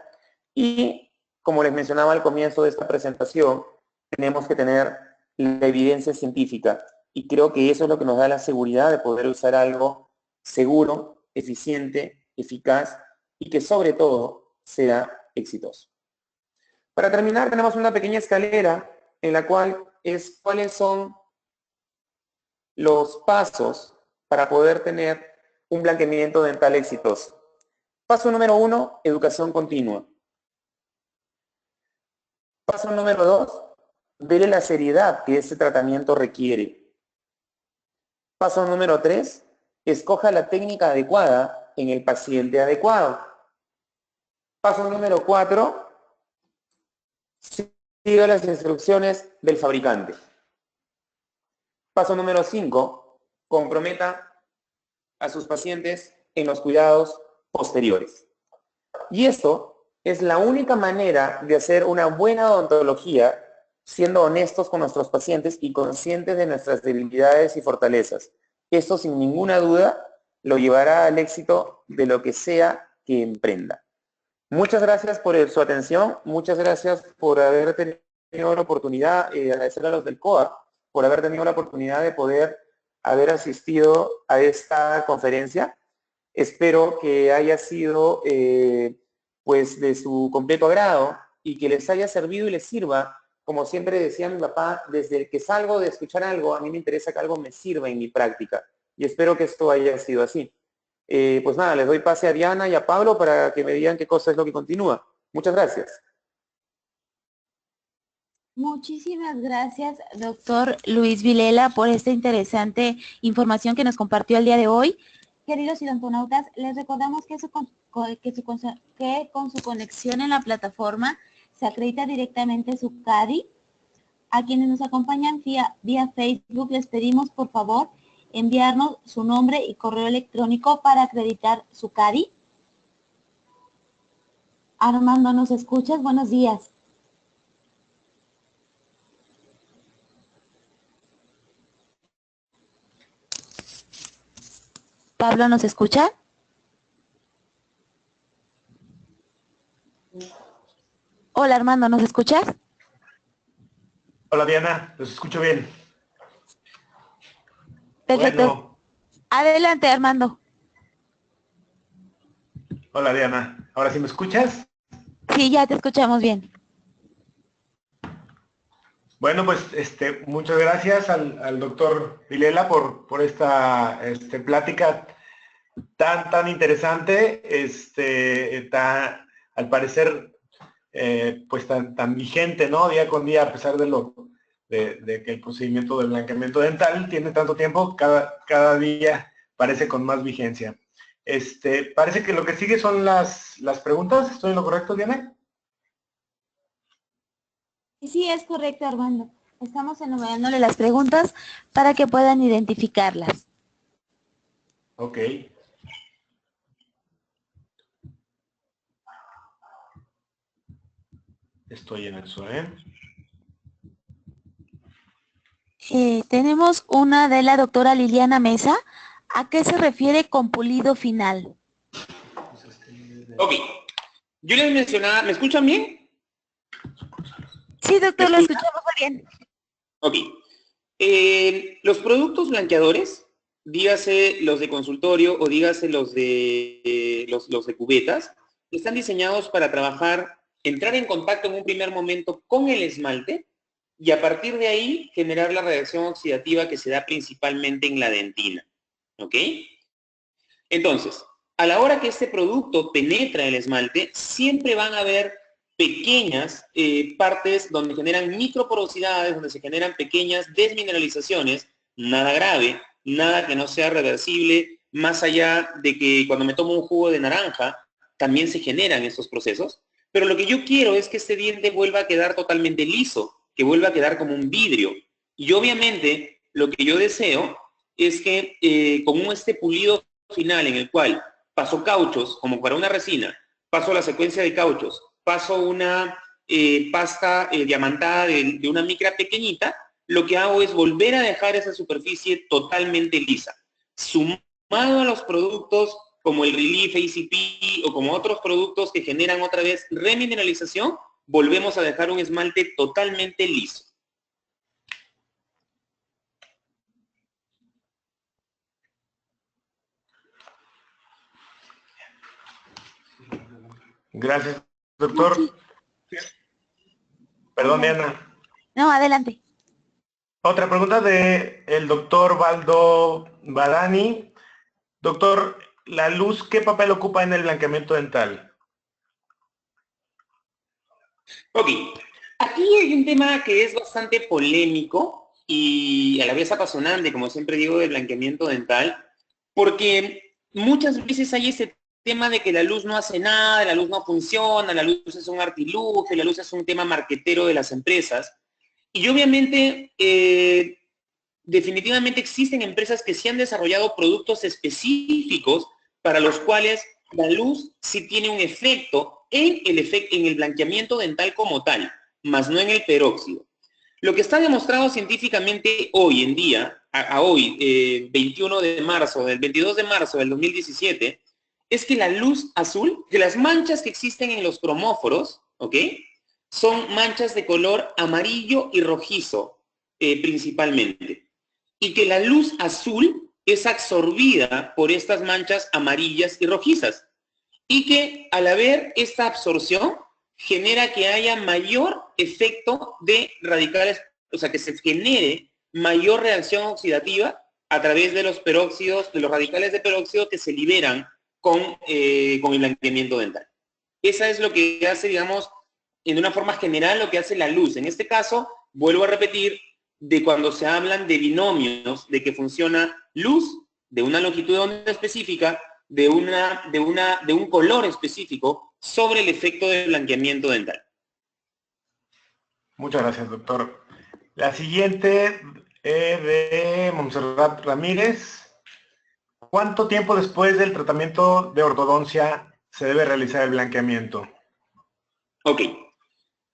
y, como les mencionaba al comienzo de esta presentación, tenemos que tener la evidencia científica y creo que eso es lo que nos da la seguridad de poder usar algo seguro, eficiente, eficaz y que sobre todo sea exitoso. Para terminar tenemos una pequeña escalera en la cual es cuáles son los pasos para poder tener un blanqueamiento dental exitoso. Paso número 1, educación continua. Paso número 2, verle la seriedad que este tratamiento requiere. Paso número 3, escoja la técnica adecuada en el paciente adecuado. Paso número 4, siga las instrucciones del fabricante. Paso número 5, comprometa a sus pacientes en los cuidados posteriores. Y esto es la única manera de hacer una buena odontología siendo honestos con nuestros pacientes y conscientes de nuestras debilidades y fortalezas. Esto sin ninguna duda lo llevará al éxito de lo que sea que emprenda. Muchas gracias por su atención, muchas gracias por haber tenido la oportunidad, agradecer a los del COA por haber tenido la oportunidad de poder haber asistido a esta conferencia. Espero que haya sido pues de su completo agrado y que les haya servido y les sirva. Como siempre decía mi papá, desde que salgo de escuchar algo, a mí me interesa que algo me sirva en mi práctica. Y espero que esto haya sido así. Pues nada, les doy pase a Diana y a Pablo para que me digan qué cosa es lo que continúa. Muchas gracias. Muchísimas gracias, doctor Luis Vilela, por esta interesante información que nos compartió el día de hoy. Queridos odontonautas, les recordamos que con su conexión en la plataforma se acredita directamente su CADI. A quienes nos acompañan vía Facebook, les pedimos por favor enviarnos su nombre y correo electrónico para acreditar su CADI. Armando, ¿nos escuchas? Buenos días. Pablo, ¿nos escucha? Hola, Armando, ¿nos escuchas? Hola, Diana, los escucho bien. Perfecto. Bueno. Adelante, Armando. Hola, Diana. ¿Ahora sí me escuchas? Sí, ya te escuchamos bien. Bueno, pues muchas gracias al doctor Vilela por esta plática tan interesante, al parecer pues tan vigente, ¿no? Día con día, a pesar de que el procedimiento del blanqueamiento dental tiene tanto tiempo, cada día parece con más vigencia. Parece que lo que sigue son las preguntas. ¿Estoy en lo correcto, Diana? Sí, es correcto, Armando. Estamos enumerándole las preguntas para que puedan identificarlas. Ok. Estoy en eso, ¿eh? Tenemos una de la doctora Liliana Mesa. ¿A qué se refiere con pulido final? Ok. Yo les mencionaba, ¿me escuchan bien? Sí, doctor, lo escuchamos muy bien. Ok. Los productos blanqueadores, dígase los de consultorio o dígase los de cubetas, están diseñados para trabajar, entrar en contacto en un primer momento con el esmalte y a partir de ahí generar la reacción oxidativa que se da principalmente en la dentina. ¿Ok? Entonces, a la hora que este producto penetra el esmalte, siempre van a haber pequeñas partes donde generan microporosidades, donde se generan pequeñas desmineralizaciones, nada grave, nada que no sea reversible, más allá de que cuando me tomo un jugo de naranja, también se generan estos procesos. Pero lo que yo quiero es que este diente vuelva a quedar totalmente liso, que vuelva a quedar como un vidrio. Y obviamente, lo que yo deseo es que con este pulido final en el cual paso cauchos, como para una resina, paso la secuencia de cauchos, paso una pasta diamantada de una micra pequeñita, lo que hago es volver a dejar esa superficie totalmente lisa. Sumado a los productos como el Relief ACP o como otros productos que generan otra vez remineralización, volvemos a dejar un esmalte totalmente liso. Gracias, doctor. Perdón, Diana. No, adelante. Otra pregunta de el doctor Baldo Badani. Doctor, ¿la luz qué papel ocupa en el blanqueamiento dental? Ok, aquí hay un tema que es bastante polémico y a la vez apasionante, como siempre digo, del blanqueamiento dental, porque muchas veces hay ese tema de que la luz no hace nada, la luz no funciona, la luz es un artilugio, la luz es un tema marquetero de las empresas. Y obviamente, definitivamente existen empresas que sí han desarrollado productos específicos para los cuales la luz sí tiene un efecto en el blanqueamiento dental como tal, más no en el peróxido. Lo que está demostrado científicamente hoy en día, hoy, 21 de marzo, del 22 de marzo del 2017, es que la luz azul, que las manchas que existen en los cromóforos, ¿ok?, son manchas de color amarillo y rojizo, principalmente. Y que la luz azul es absorbida por estas manchas amarillas y rojizas. Y que al haber esta absorción, genera que haya mayor efecto de radicales, o sea, que se genere mayor reacción oxidativa a través de los peróxidos, de los radicales de peróxido que se liberan con el blanqueamiento dental. Esa es lo que hace, digamos, en una forma general, lo que hace la luz. En este caso, vuelvo a repetir, de cuando se hablan de binomios, de que funciona luz de una longitud de onda específica, de un color específico sobre el efecto del blanqueamiento dental. Muchas gracias, doctor. La siguiente de Montserrat Ramírez. ¿Cuánto tiempo después del tratamiento de ortodoncia se debe realizar el blanqueamiento? Ok.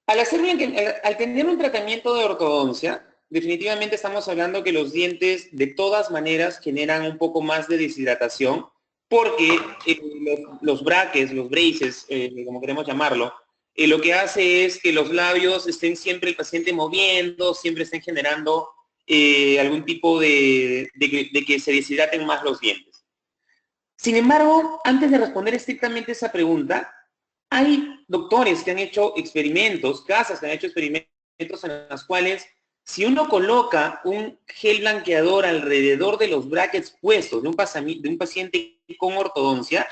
Al tener un tratamiento de ortodoncia, definitivamente estamos hablando que los dientes de todas maneras generan un poco más de deshidratación porque los brackets, los braces, como queremos llamarlo, lo que hace es que los labios estén siempre el paciente moviendo, siempre estén generando algún tipo de que se deshidraten más los dientes. Sin embargo, antes de responder estrictamente esa pregunta, hay doctores que han hecho experimentos, casas que han hecho experimentos en las cuales si uno coloca un gel blanqueador alrededor de los brackets puestos de un paciente con ortodoncia,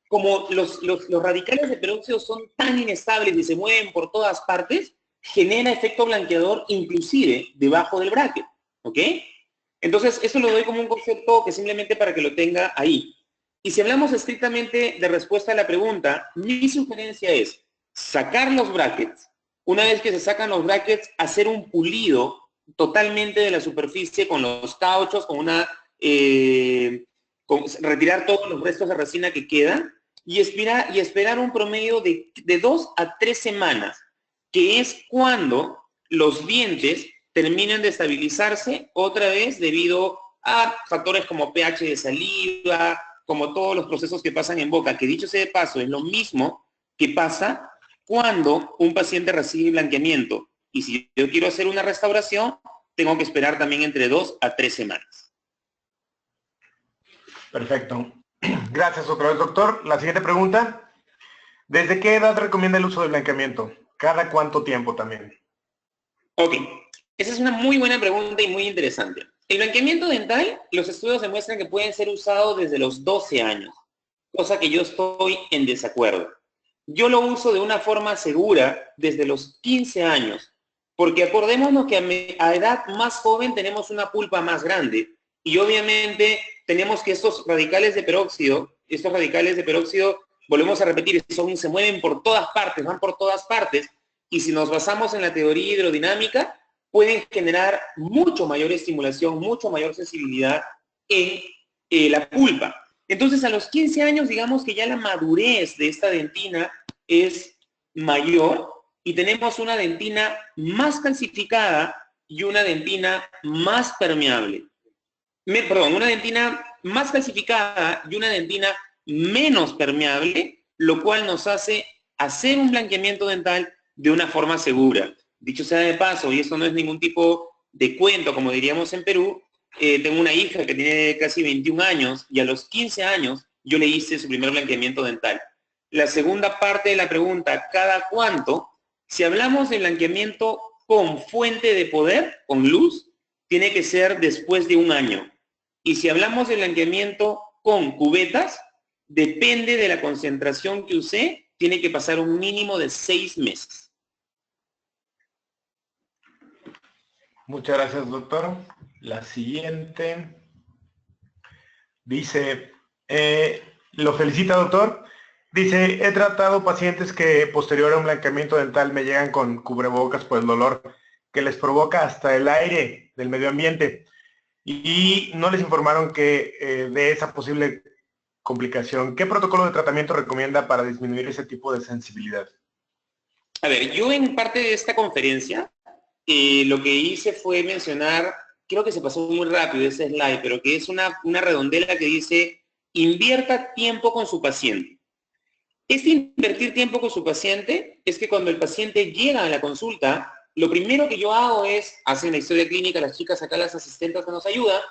como los radicales de peróxido son tan inestables y se mueven por todas partes, genera efecto blanqueador inclusive debajo del bracket, ¿ok? Entonces, eso lo doy como un concepto que simplemente para que lo tenga ahí. Y si hablamos estrictamente de respuesta a la pregunta, mi sugerencia es sacar los brackets. Una vez que se sacan los brackets, hacer un pulido totalmente de la superficie con los cauchos, retirar todos los restos de resina que quedan y esperar un promedio de 2 a 3 semanas, que es cuando los dientes terminan de estabilizarse otra vez debido a factores como pH de saliva, como todos los procesos que pasan en boca, que dicho sea de paso, es lo mismo que pasa cuando un paciente recibe blanqueamiento. Y si yo quiero hacer una restauración, tengo que esperar también entre 2 a 3 semanas. Perfecto. Gracias otra vez, doctor. La siguiente pregunta. ¿Desde qué edad recomienda el uso del blanqueamiento? ¿Cada cuánto tiempo también? Ok, esa es una muy buena pregunta y muy interesante. El blanqueamiento dental, los estudios demuestran que pueden ser usados desde los 12 años, cosa que yo estoy en desacuerdo. Yo lo uso de una forma segura desde los 15 años, porque acordémonos que a edad más joven tenemos una pulpa más grande y obviamente tenemos que estos radicales de peróxido, volvemos a repetir, se mueven por todas partes, van por todas partes, y si nos basamos en la teoría hidrodinámica, pueden generar mucho mayor estimulación, mucho mayor sensibilidad en la pulpa. Entonces, a los 15 años, digamos que ya la madurez de esta dentina es mayor y tenemos una dentina más calcificada y una dentina más permeable. Una dentina más calcificada y una dentina menos permeable, lo cual nos hace hacer un blanqueamiento dental de una forma segura. Dicho sea de paso, y esto no es ningún tipo de cuento, como diríamos en Perú, tengo una hija que tiene casi 21 años y a los 15 años yo le hice su primer blanqueamiento dental. La segunda parte de la pregunta, ¿cada cuánto? Si hablamos de blanqueamiento con fuente de poder, con luz, tiene que ser después de un año. Y si hablamos de blanqueamiento con cubetas, depende de la concentración que use, tiene que pasar un mínimo de 6 meses. Muchas gracias, doctor. La siguiente dice, lo felicita, doctor. Dice, he tratado pacientes que posterior a un blanqueamiento dental me llegan con cubrebocas por el dolor que les provoca hasta el aire del medio ambiente y no les informaron que de esa posible complicación. ¿Qué protocolo de tratamiento recomienda para disminuir ese tipo de sensibilidad? A ver, yo en parte de esta conferencia lo que hice fue mencionar, creo que se pasó muy rápido ese slide, pero que es una redondela que dice, invierta tiempo con su paciente. Este invertir tiempo con su paciente es que cuando el paciente llega a la consulta, lo primero que yo hago es, hacen la historia clínica, las chicas acá, las asistentes que nos ayudan,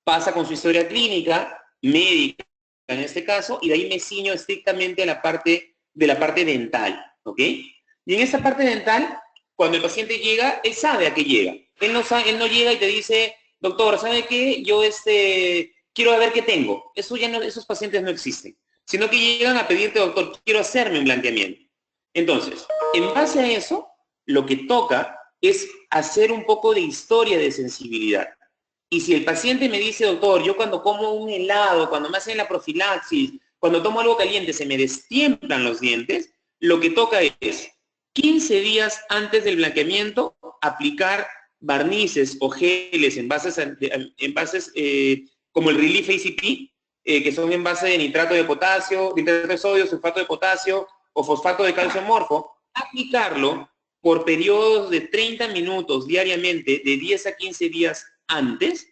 pasa con su historia clínica, médica en este caso, y de ahí me ciño estrictamente a la parte dental, ¿ok? Y en esa parte dental, cuando el paciente llega, él sabe a qué llega. Él no llega y te dice, doctor, ¿sabe qué? Yo quiero ver qué tengo. Esos pacientes no existen. Sino que llegan a pedirte, doctor, quiero hacerme un blanqueamiento. Entonces, en base a eso, lo que toca es hacer un poco de historia de sensibilidad. Y si el paciente me dice, doctor, yo cuando como un helado, cuando me hacen la profilaxis, cuando tomo algo caliente, se me destiemplan los dientes, lo que toca es 15 días antes del blanqueamiento, aplicar barnices o geles en bases como el Relief ACP, que son en base de nitrato de potasio, nitrato de sodio, sulfato de potasio o fosfato de calcio amorfo, aplicarlo por periodos de 30 minutos diariamente, de 10 a 15 días antes,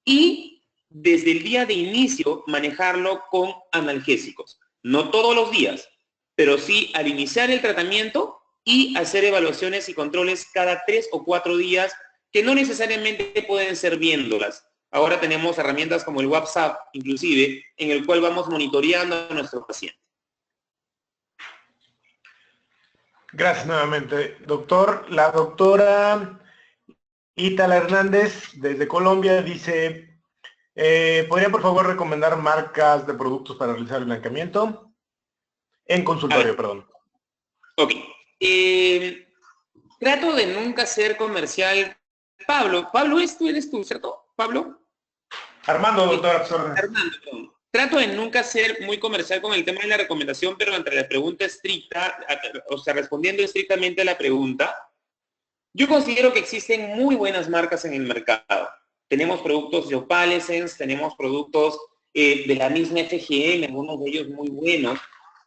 y desde el día de inicio manejarlo con analgésicos. No todos los días, pero sí al iniciar el tratamiento y hacer evaluaciones y controles cada 3 o 4 días, que no necesariamente pueden ser viéndolas. Ahora tenemos herramientas como el WhatsApp, inclusive, en el cual vamos monitoreando a nuestros pacientes. Gracias nuevamente, doctor. La doctora Ítala Hernández, desde Colombia, dice, ¿podría por favor recomendar marcas de productos para realizar el blanqueamiento? En consultorio, perdón. Ok. Trato de nunca ser comercial. Pablo, eres tú, ¿cierto? Pablo. Armando, doctor. Armando, perdón. Trato de nunca ser muy comercial con el tema de la recomendación, pero entre la pregunta estricta, o sea, respondiendo estrictamente a la pregunta, yo considero que existen muy buenas marcas en el mercado. Tenemos productos de Opalescence, tenemos productos de la misma FGN, algunos de ellos muy buenos,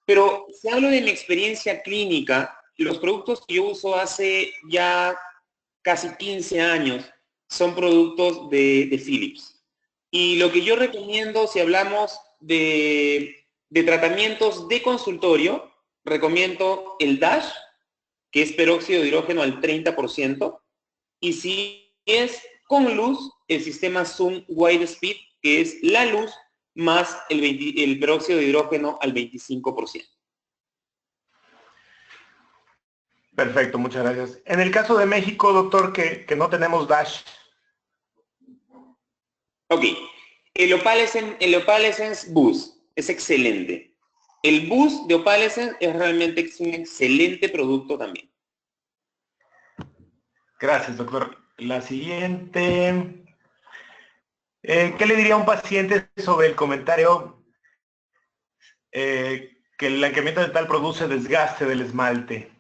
pero si hablo de mi experiencia clínica, los productos que yo uso hace ya casi 15 años son productos de Philips. Y lo que yo recomiendo, si hablamos de tratamientos de consultorio, recomiendo el DASH, que es peróxido de hidrógeno al 30%, y si es con luz el sistema Zoom Wide Speed, que es la luz más el peróxido de hidrógeno al 25%. Perfecto, muchas gracias. En el caso de México, doctor, que no tenemos Dash. Ok, el Opalescence Boost es excelente. El Boost de Opalescence es realmente un excelente producto también. Gracias, doctor. La siguiente. ¿Qué le diría a un paciente sobre el comentario que el blanqueamiento dental produce desgaste del esmalte?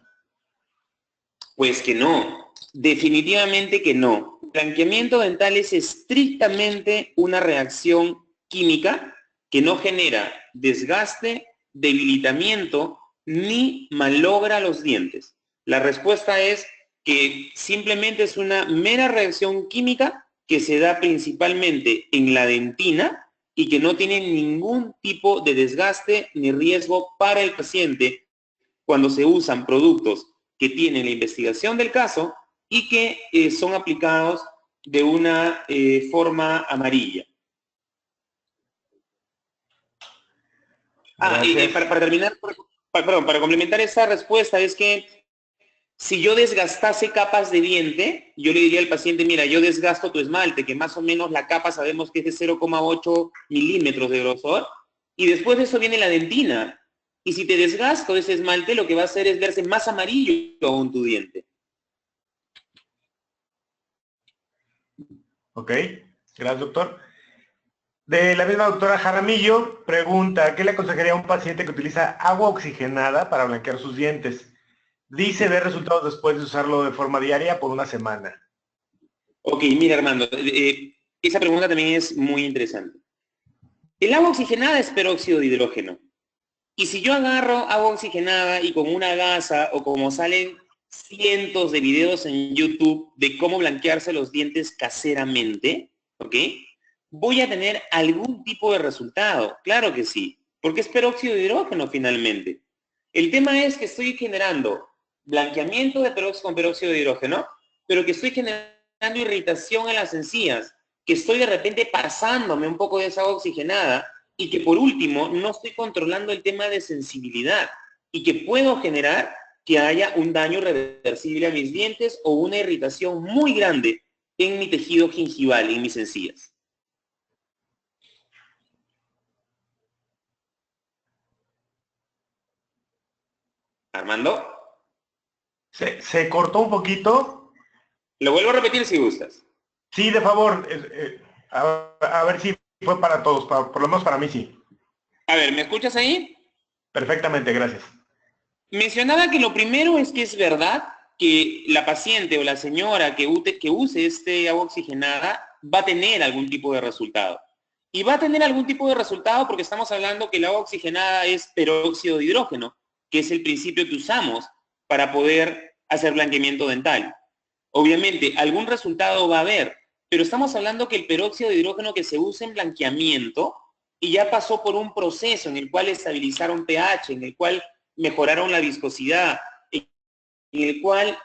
Pues que no, definitivamente que no. El blanqueamiento dental es estrictamente una reacción química que no genera desgaste, debilitamiento, ni malogra los dientes. La respuesta es que simplemente es una mera reacción química que se da principalmente en la dentina y que no tiene ningún tipo de desgaste ni riesgo para el paciente cuando se usan productos que tienen la investigación del caso y que son aplicados de una forma amarilla. Para terminar, para complementar esta respuesta es que si yo desgastase capas de diente, yo le diría al paciente, mira, yo desgasto tu esmalte, que más o menos la capa sabemos que es de 0,8 milímetros de grosor, y después de eso viene la dentina. Y si te desgasto ese esmalte, lo que va a hacer es verse más amarillo aún tu diente. Ok, gracias, doctor. De la misma doctora Jaramillo, pregunta, ¿qué le aconsejaría a un paciente que utiliza agua oxigenada para blanquear sus dientes? Dice ver resultados después de usarlo de forma diaria por una semana. Ok, mira, Armando, esa pregunta también es muy interesante. El agua oxigenada es peróxido de hidrógeno. Y si yo agarro agua oxigenada y con una gasa o como salen cientos de videos en YouTube de cómo blanquearse los dientes caseramente, ¿ok? Voy a tener algún tipo de resultado. Claro que sí, porque es peróxido de hidrógeno finalmente. El tema es que estoy generando blanqueamiento de con peróxido de hidrógeno, pero que estoy generando irritación en las encías, que estoy de repente pasándome un poco de esa agua oxigenada y que por último no estoy controlando el tema de sensibilidad y que puedo generar que haya un daño irreversible a mis dientes o una irritación muy grande en mi tejido gingival, en mis encías. Armando. Se cortó un poquito. Lo vuelvo a repetir si gustas. Sí, de favor. A ver si fue para todos, por lo menos para mí sí. A ver, ¿me escuchas ahí? Perfectamente, gracias. Mencionaba que lo primero es que es verdad que la paciente o la señora que use este agua oxigenada va a tener algún tipo de resultado. Y va a tener algún tipo de resultado porque estamos hablando que el agua oxigenada es peróxido de hidrógeno, que es el principio que usamos para poder hacer blanqueamiento dental. Obviamente, algún resultado va a haber, pero estamos hablando que el peróxido de hidrógeno que se usa en blanqueamiento y ya pasó por un proceso en el cual estabilizaron pH, en el cual mejoraron la viscosidad, en el cual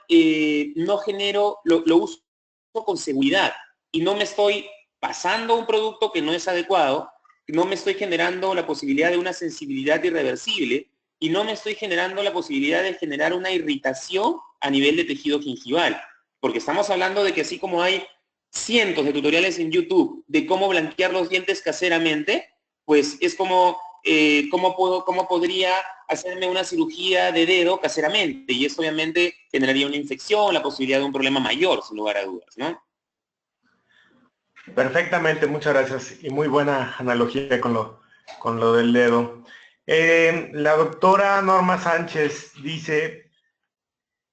no genero, lo uso con seguridad y no me estoy pasando un producto que no es adecuado, no me estoy generando la posibilidad de una sensibilidad irreversible y no me estoy generando la posibilidad de generar una irritación a nivel de tejido gingival. Porque estamos hablando de que así como hay cientos de tutoriales en YouTube de cómo blanquear los dientes caseramente, pues es como cómo podría hacerme una cirugía de dedo caseramente. Y eso obviamente generaría una infección, la posibilidad de un problema mayor, sin lugar a dudas, ¿no? Perfectamente, muchas gracias. Y muy buena analogía con lo del dedo. La doctora Norma Sánchez dice,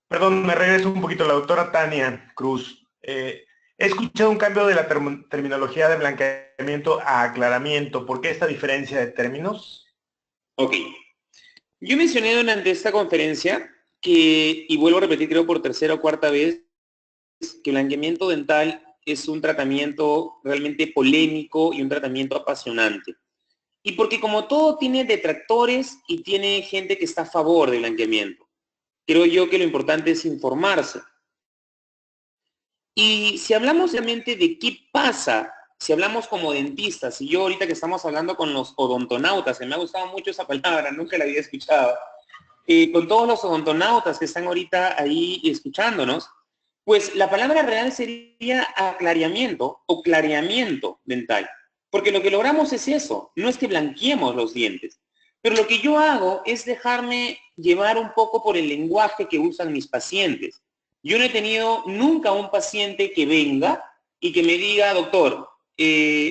perdón, me regreso un poquito, la doctora Tania Cruz. He escuchado un cambio de la terminología de blanqueamiento a aclaramiento. ¿Por qué esta diferencia de términos? Ok. Yo mencioné durante esta conferencia que, y vuelvo a repetir creo por tercera o cuarta vez, que el blanqueamiento dental es un tratamiento realmente polémico y un tratamiento apasionante. Y porque como todo tiene detractores y tiene gente que está a favor del blanqueamiento, creo yo que lo importante es informarse. Y si hablamos realmente de qué pasa, si hablamos como dentistas, y yo ahorita que estamos hablando con los odontonautas, que me ha gustado mucho esa palabra, nunca la había escuchado, con todos los odontonautas que están ahorita ahí escuchándonos, pues la palabra real sería aclaramiento o clareamiento dental. Porque lo que logramos es eso, no es que blanqueemos los dientes. Pero lo que yo hago es dejarme llevar un poco por el lenguaje que usan mis pacientes. Yo no he tenido nunca un paciente que venga y que me diga, doctor,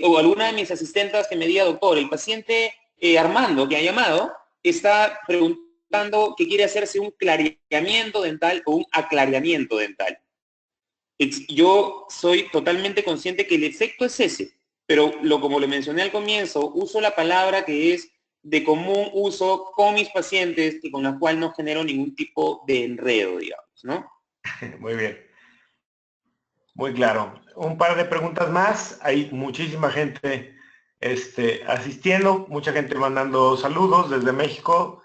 o alguna de mis asistentas que me diga, doctor, el paciente Armando que ha llamado está preguntando que quiere hacerse un clareamiento dental o un aclaramiento dental. Yo soy totalmente consciente que el efecto es ese, pero como le mencioné al comienzo, uso la palabra que es de común uso con mis pacientes y con la cual no genero ningún tipo de enredo, digamos, ¿no? Muy bien. Muy claro. Un par de preguntas más. Hay muchísima gente asistiendo, mucha gente mandando saludos desde México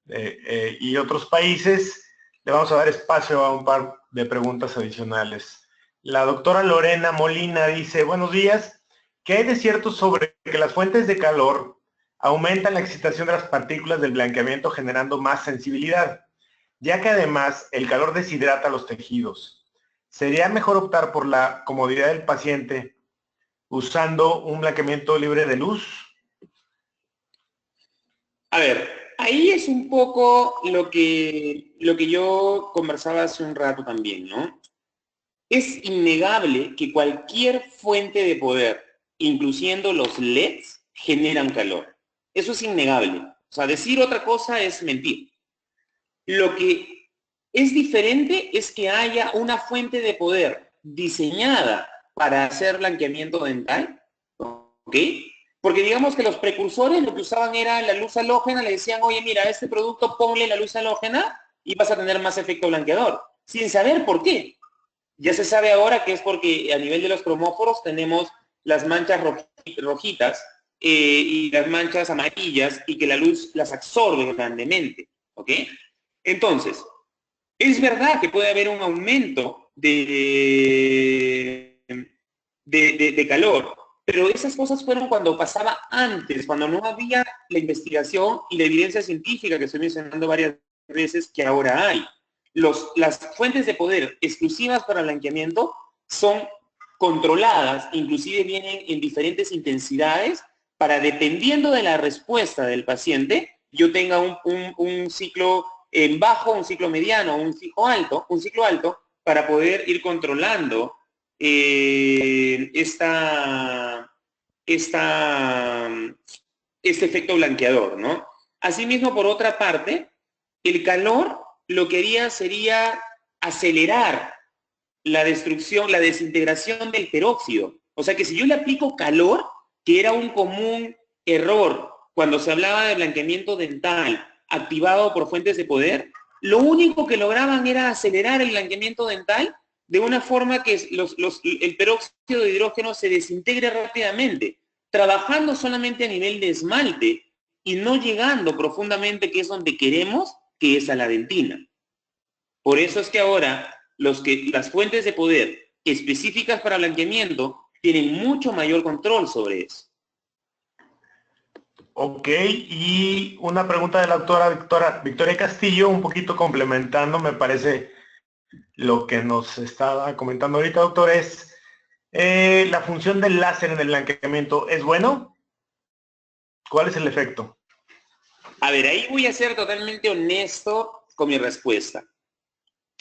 y otros países. Le vamos a dar espacio a un par de preguntas adicionales. La doctora Lorena Molina dice, buenos días. ¿Qué hay de cierto sobre que las fuentes de calor aumentan la excitación de las partículas del blanqueamiento generando más sensibilidad? Ya que además el calor deshidrata los tejidos. ¿Sería mejor optar por la comodidad del paciente usando un blanqueamiento libre de luz? A ver, ahí es un poco lo que yo conversaba hace un rato también, ¿no? Es innegable que cualquier fuente de poder, incluyendo los LEDs, generan calor. Eso es innegable. O sea, decir otra cosa es mentir. Lo que es diferente es que haya una fuente de poder diseñada para hacer blanqueamiento dental, ¿ok? Porque digamos que los precursores lo que usaban era la luz halógena, le decían, oye, mira, este producto ponle la luz halógena y vas a tener más efecto blanqueador, sin saber por qué. Ya se sabe ahora que es porque a nivel de los cromóforos tenemos las manchas rojitas y las manchas amarillas y que la luz las absorbe grandemente, ¿ok? Entonces, es verdad que puede haber un aumento de calor, pero esas cosas fueron cuando pasaba antes, cuando no había la investigación y la evidencia científica que estoy mencionando varias veces que ahora hay. Las fuentes de poder exclusivas para blanqueamiento son controladas, inclusive vienen en diferentes intensidades para, dependiendo de la respuesta del paciente, yo tenga un ciclo en bajo, un ciclo mediano, un ciclo alto, para poder ir controlando este efecto blanqueador, ¿no? Asimismo, por otra parte, el calor lo que haría sería acelerar la destrucción, la desintegración del peróxido. O sea que si yo le aplico calor, que era un común error cuando se hablaba de blanqueamiento dental activado por fuentes de poder, lo único que lograban era acelerar el blanqueamiento dental de una forma que el peróxido de hidrógeno se desintegre rápidamente, trabajando solamente a nivel de esmalte y no llegando profundamente, que es donde queremos, que es a la dentina. Por eso es que ahora las fuentes de poder específicas para blanqueamiento tienen mucho mayor control sobre eso. Ok, y una pregunta de la doctora Victoria Castillo, un poquito complementando, me parece, lo que nos estaba comentando ahorita, doctor, es la función del láser en el blanqueamiento, ¿es bueno? ¿Cuál es el efecto? A ver, ahí voy a ser totalmente honesto con mi respuesta.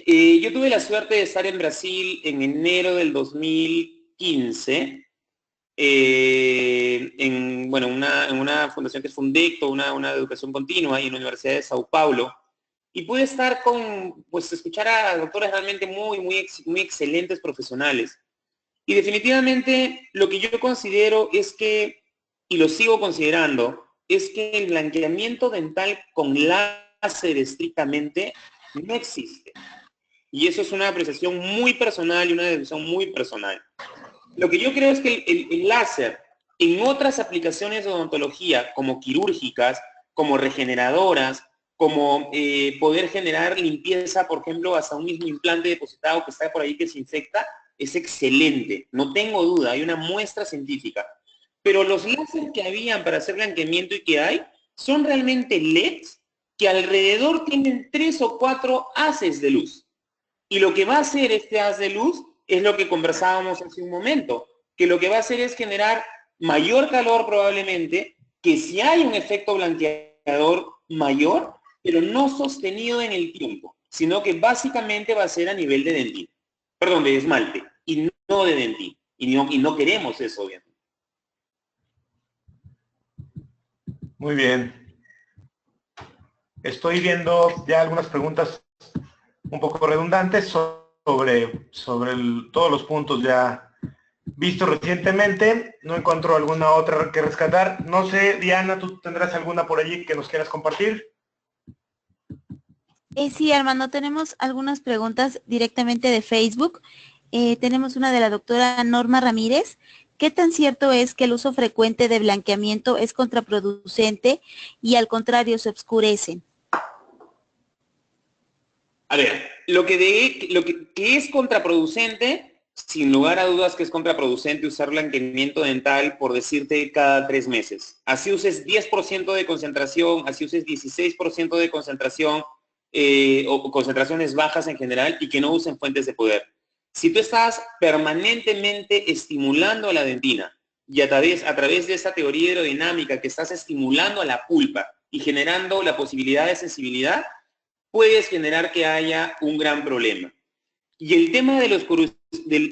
Yo tuve la suerte de estar en Brasil en enero del 2015, en una fundación que es Fundecto, una educación continua, y en la Universidad de Sao Paulo, y pude estar escuchar a doctores realmente muy excelentes profesionales. Y definitivamente lo que yo considero es que, y lo sigo considerando, es que el blanqueamiento dental con láser estrictamente no existe. Y eso es una apreciación muy personal y una decisión muy personal. Lo que yo creo es que el láser en otras aplicaciones de odontología, como quirúrgicas, como regeneradoras, como poder generar limpieza, por ejemplo, hasta un mismo implante depositado que está por ahí que se infecta, es excelente, no tengo duda, hay una muestra científica. Pero los láser que habían para hacer blanqueamiento y que hay, son realmente LEDs que alrededor tienen 3 o 4 haces de luz. Y lo que va a hacer este haz de luz es lo que conversábamos hace un momento, que lo que va a hacer es generar mayor calor probablemente, que si hay un efecto blanqueador mayor, pero no sostenido en el tiempo, sino que básicamente va a ser a nivel de dentina. Perdón, de esmalte, y no de dentina. Y no queremos eso, obviamente. Muy bien. Estoy viendo ya algunas preguntas un poco redundantes sobre todos los puntos ya vistos recientemente. No encuentro alguna otra que rescatar. No sé, Diana, ¿tú tendrás alguna por allí que nos quieras compartir? Sí, Armando, tenemos algunas preguntas directamente de Facebook. Tenemos una de la doctora Norma Ramírez. ¿Qué tan cierto es que el uso frecuente de blanqueamiento es contraproducente y al contrario se oscurecen? A ver, lo que es contraproducente, sin lugar a dudas que es contraproducente usar blanqueamiento dental, por decirte, cada 3 meses. Así uses 10% de concentración, así uses 16% de concentración, o concentraciones bajas en general, y que no usen fuentes de poder. Si tú estás permanentemente estimulando a la dentina, y a través de esa teoría aerodinámica que estás estimulando a la pulpa y generando la posibilidad de sensibilidad, puedes generar que haya un gran problema. Y el tema del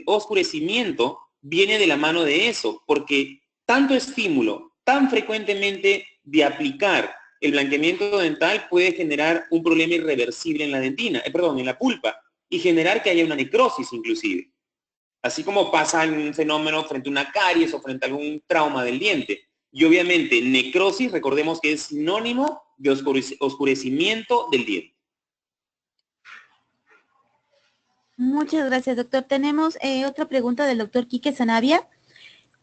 oscurecimiento viene de la mano de eso, porque tanto estímulo, tan frecuentemente de aplicar el blanqueamiento dental puede generar un problema irreversible en la dentina, en la pulpa, y generar que haya una necrosis inclusive. Así como pasa en un fenómeno frente a una caries o frente a algún trauma del diente. Y obviamente necrosis, recordemos que es sinónimo de oscurecimiento del diente. Muchas gracias, doctor. Tenemos otra pregunta del doctor Quique Sanabia.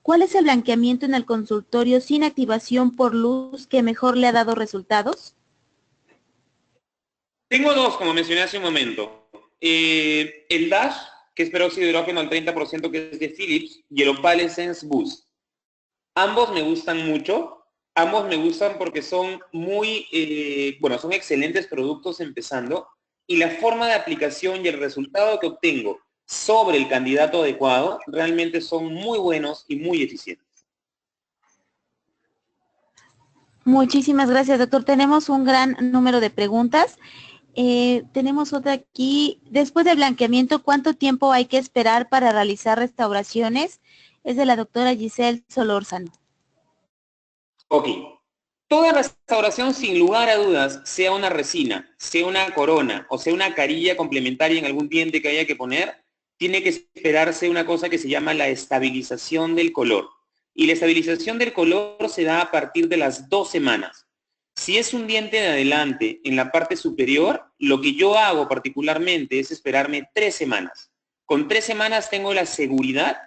¿Cuál es el blanqueamiento en el consultorio sin activación por luz que mejor le ha dado resultados? Tengo dos, como mencioné hace un momento. El Dash, que es peróxido de hidrógeno al 30%, que es de Philips, y el Opalescence Boost. Ambos me gustan mucho. Ambos me gustan porque son son excelentes productos empezando, y la forma de aplicación y el resultado que obtengo sobre el candidato adecuado realmente son muy buenos y muy eficientes. Muchísimas gracias, doctor. Tenemos un gran número de preguntas. Tenemos otra aquí. Después del blanqueamiento, ¿cuánto tiempo hay que esperar para realizar restauraciones? Es de la doctora Giselle Solórzano. Ok. Toda restauración, sin lugar a dudas, sea una resina, sea una corona o sea una carilla complementaria en algún diente que haya que poner, tiene que esperarse una cosa que se llama la estabilización del color. Y la estabilización del color se da a partir de las 2 semanas. Si es un diente de adelante, en la parte superior, lo que yo hago particularmente es esperarme 3 semanas. Con 3 semanas tengo la seguridad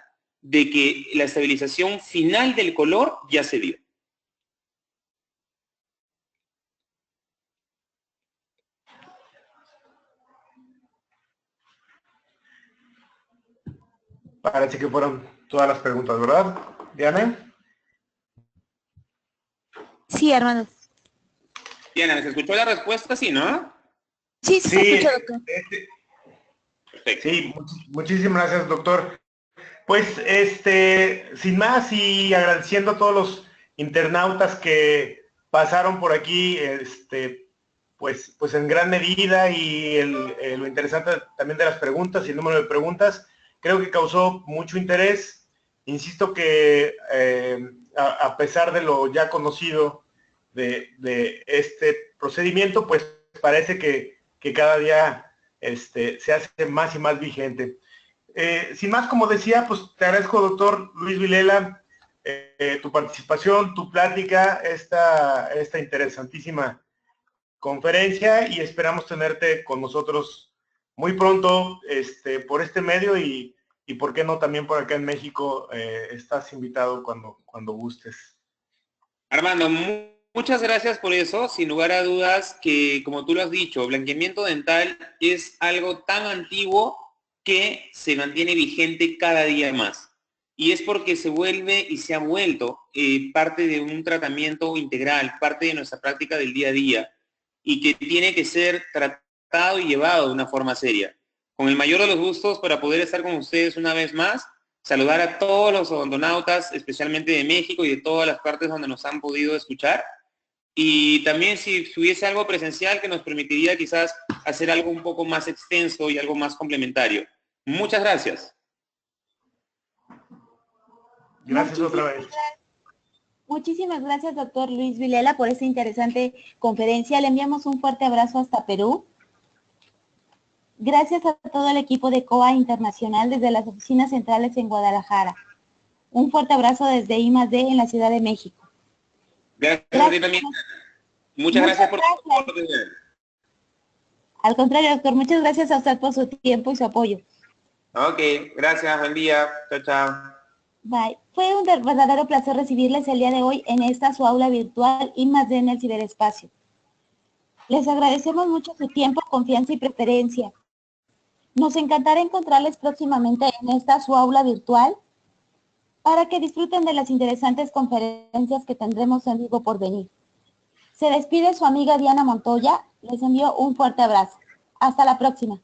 de que la estabilización final del color ya se dio. Parece que fueron todas las preguntas, ¿verdad, Diana? Sí, Armando. Diana, ¿se escuchó la respuesta? Sí, ¿no? Sí, se escucha, doctor. Perfecto. Sí, muchísimas gracias, doctor. Pues, sin más y agradeciendo a todos los internautas que pasaron por aquí, pues en gran medida, y lo interesante también de las preguntas y el número de preguntas, creo que causó mucho interés. Insisto que a pesar de lo ya conocido de este procedimiento, pues parece que cada día se hace más y más vigente. Sin más, como decía, pues te agradezco, doctor Luis Vilela, tu participación, tu plática, esta interesantísima conferencia, y esperamos tenerte con nosotros muy pronto por este medio, y por qué no también por acá en México. Estás invitado cuando gustes. Armando, muchas gracias por eso. Sin lugar a dudas que, como tú lo has dicho, blanqueamiento dental es algo tan antiguo que se mantiene vigente cada día más. Y es porque se vuelve y se ha vuelto parte de un tratamiento integral, parte de nuestra práctica del día a día, y que tiene que ser tratado y llevado de una forma seria. Con el mayor de los gustos para poder estar con ustedes una vez más, saludar a todos los odontonautas, especialmente de México y de todas las partes donde nos han podido escuchar. Y también si hubiese algo presencial que nos permitiría quizás hacer algo un poco más extenso y algo más complementario. Muchas gracias. Gracias otra vez. Muchísimas gracias, doctor Luis Vilela, por esta interesante conferencia. Le enviamos un fuerte abrazo hasta Perú. Gracias a todo el equipo de COA Internacional desde las oficinas centrales en Guadalajara. Un fuerte abrazo desde I+D en la Ciudad de México. Gracias a ti también. Muchas gracias por tu aporte. Al contrario, doctor, muchas gracias a usted por su tiempo y su apoyo. Ok, gracias, buen día. Chao, chao. Bye. Fue un verdadero placer recibirles el día de hoy en esta su aula virtual I+D en el ciberespacio. Les agradecemos mucho su tiempo, confianza y preferencia. Nos encantará encontrarles próximamente en esta su aula virtual para que disfruten de las interesantes conferencias que tendremos en vivo por venir. Se despide su amiga Diana Montoya. Les envío un fuerte abrazo. Hasta la próxima.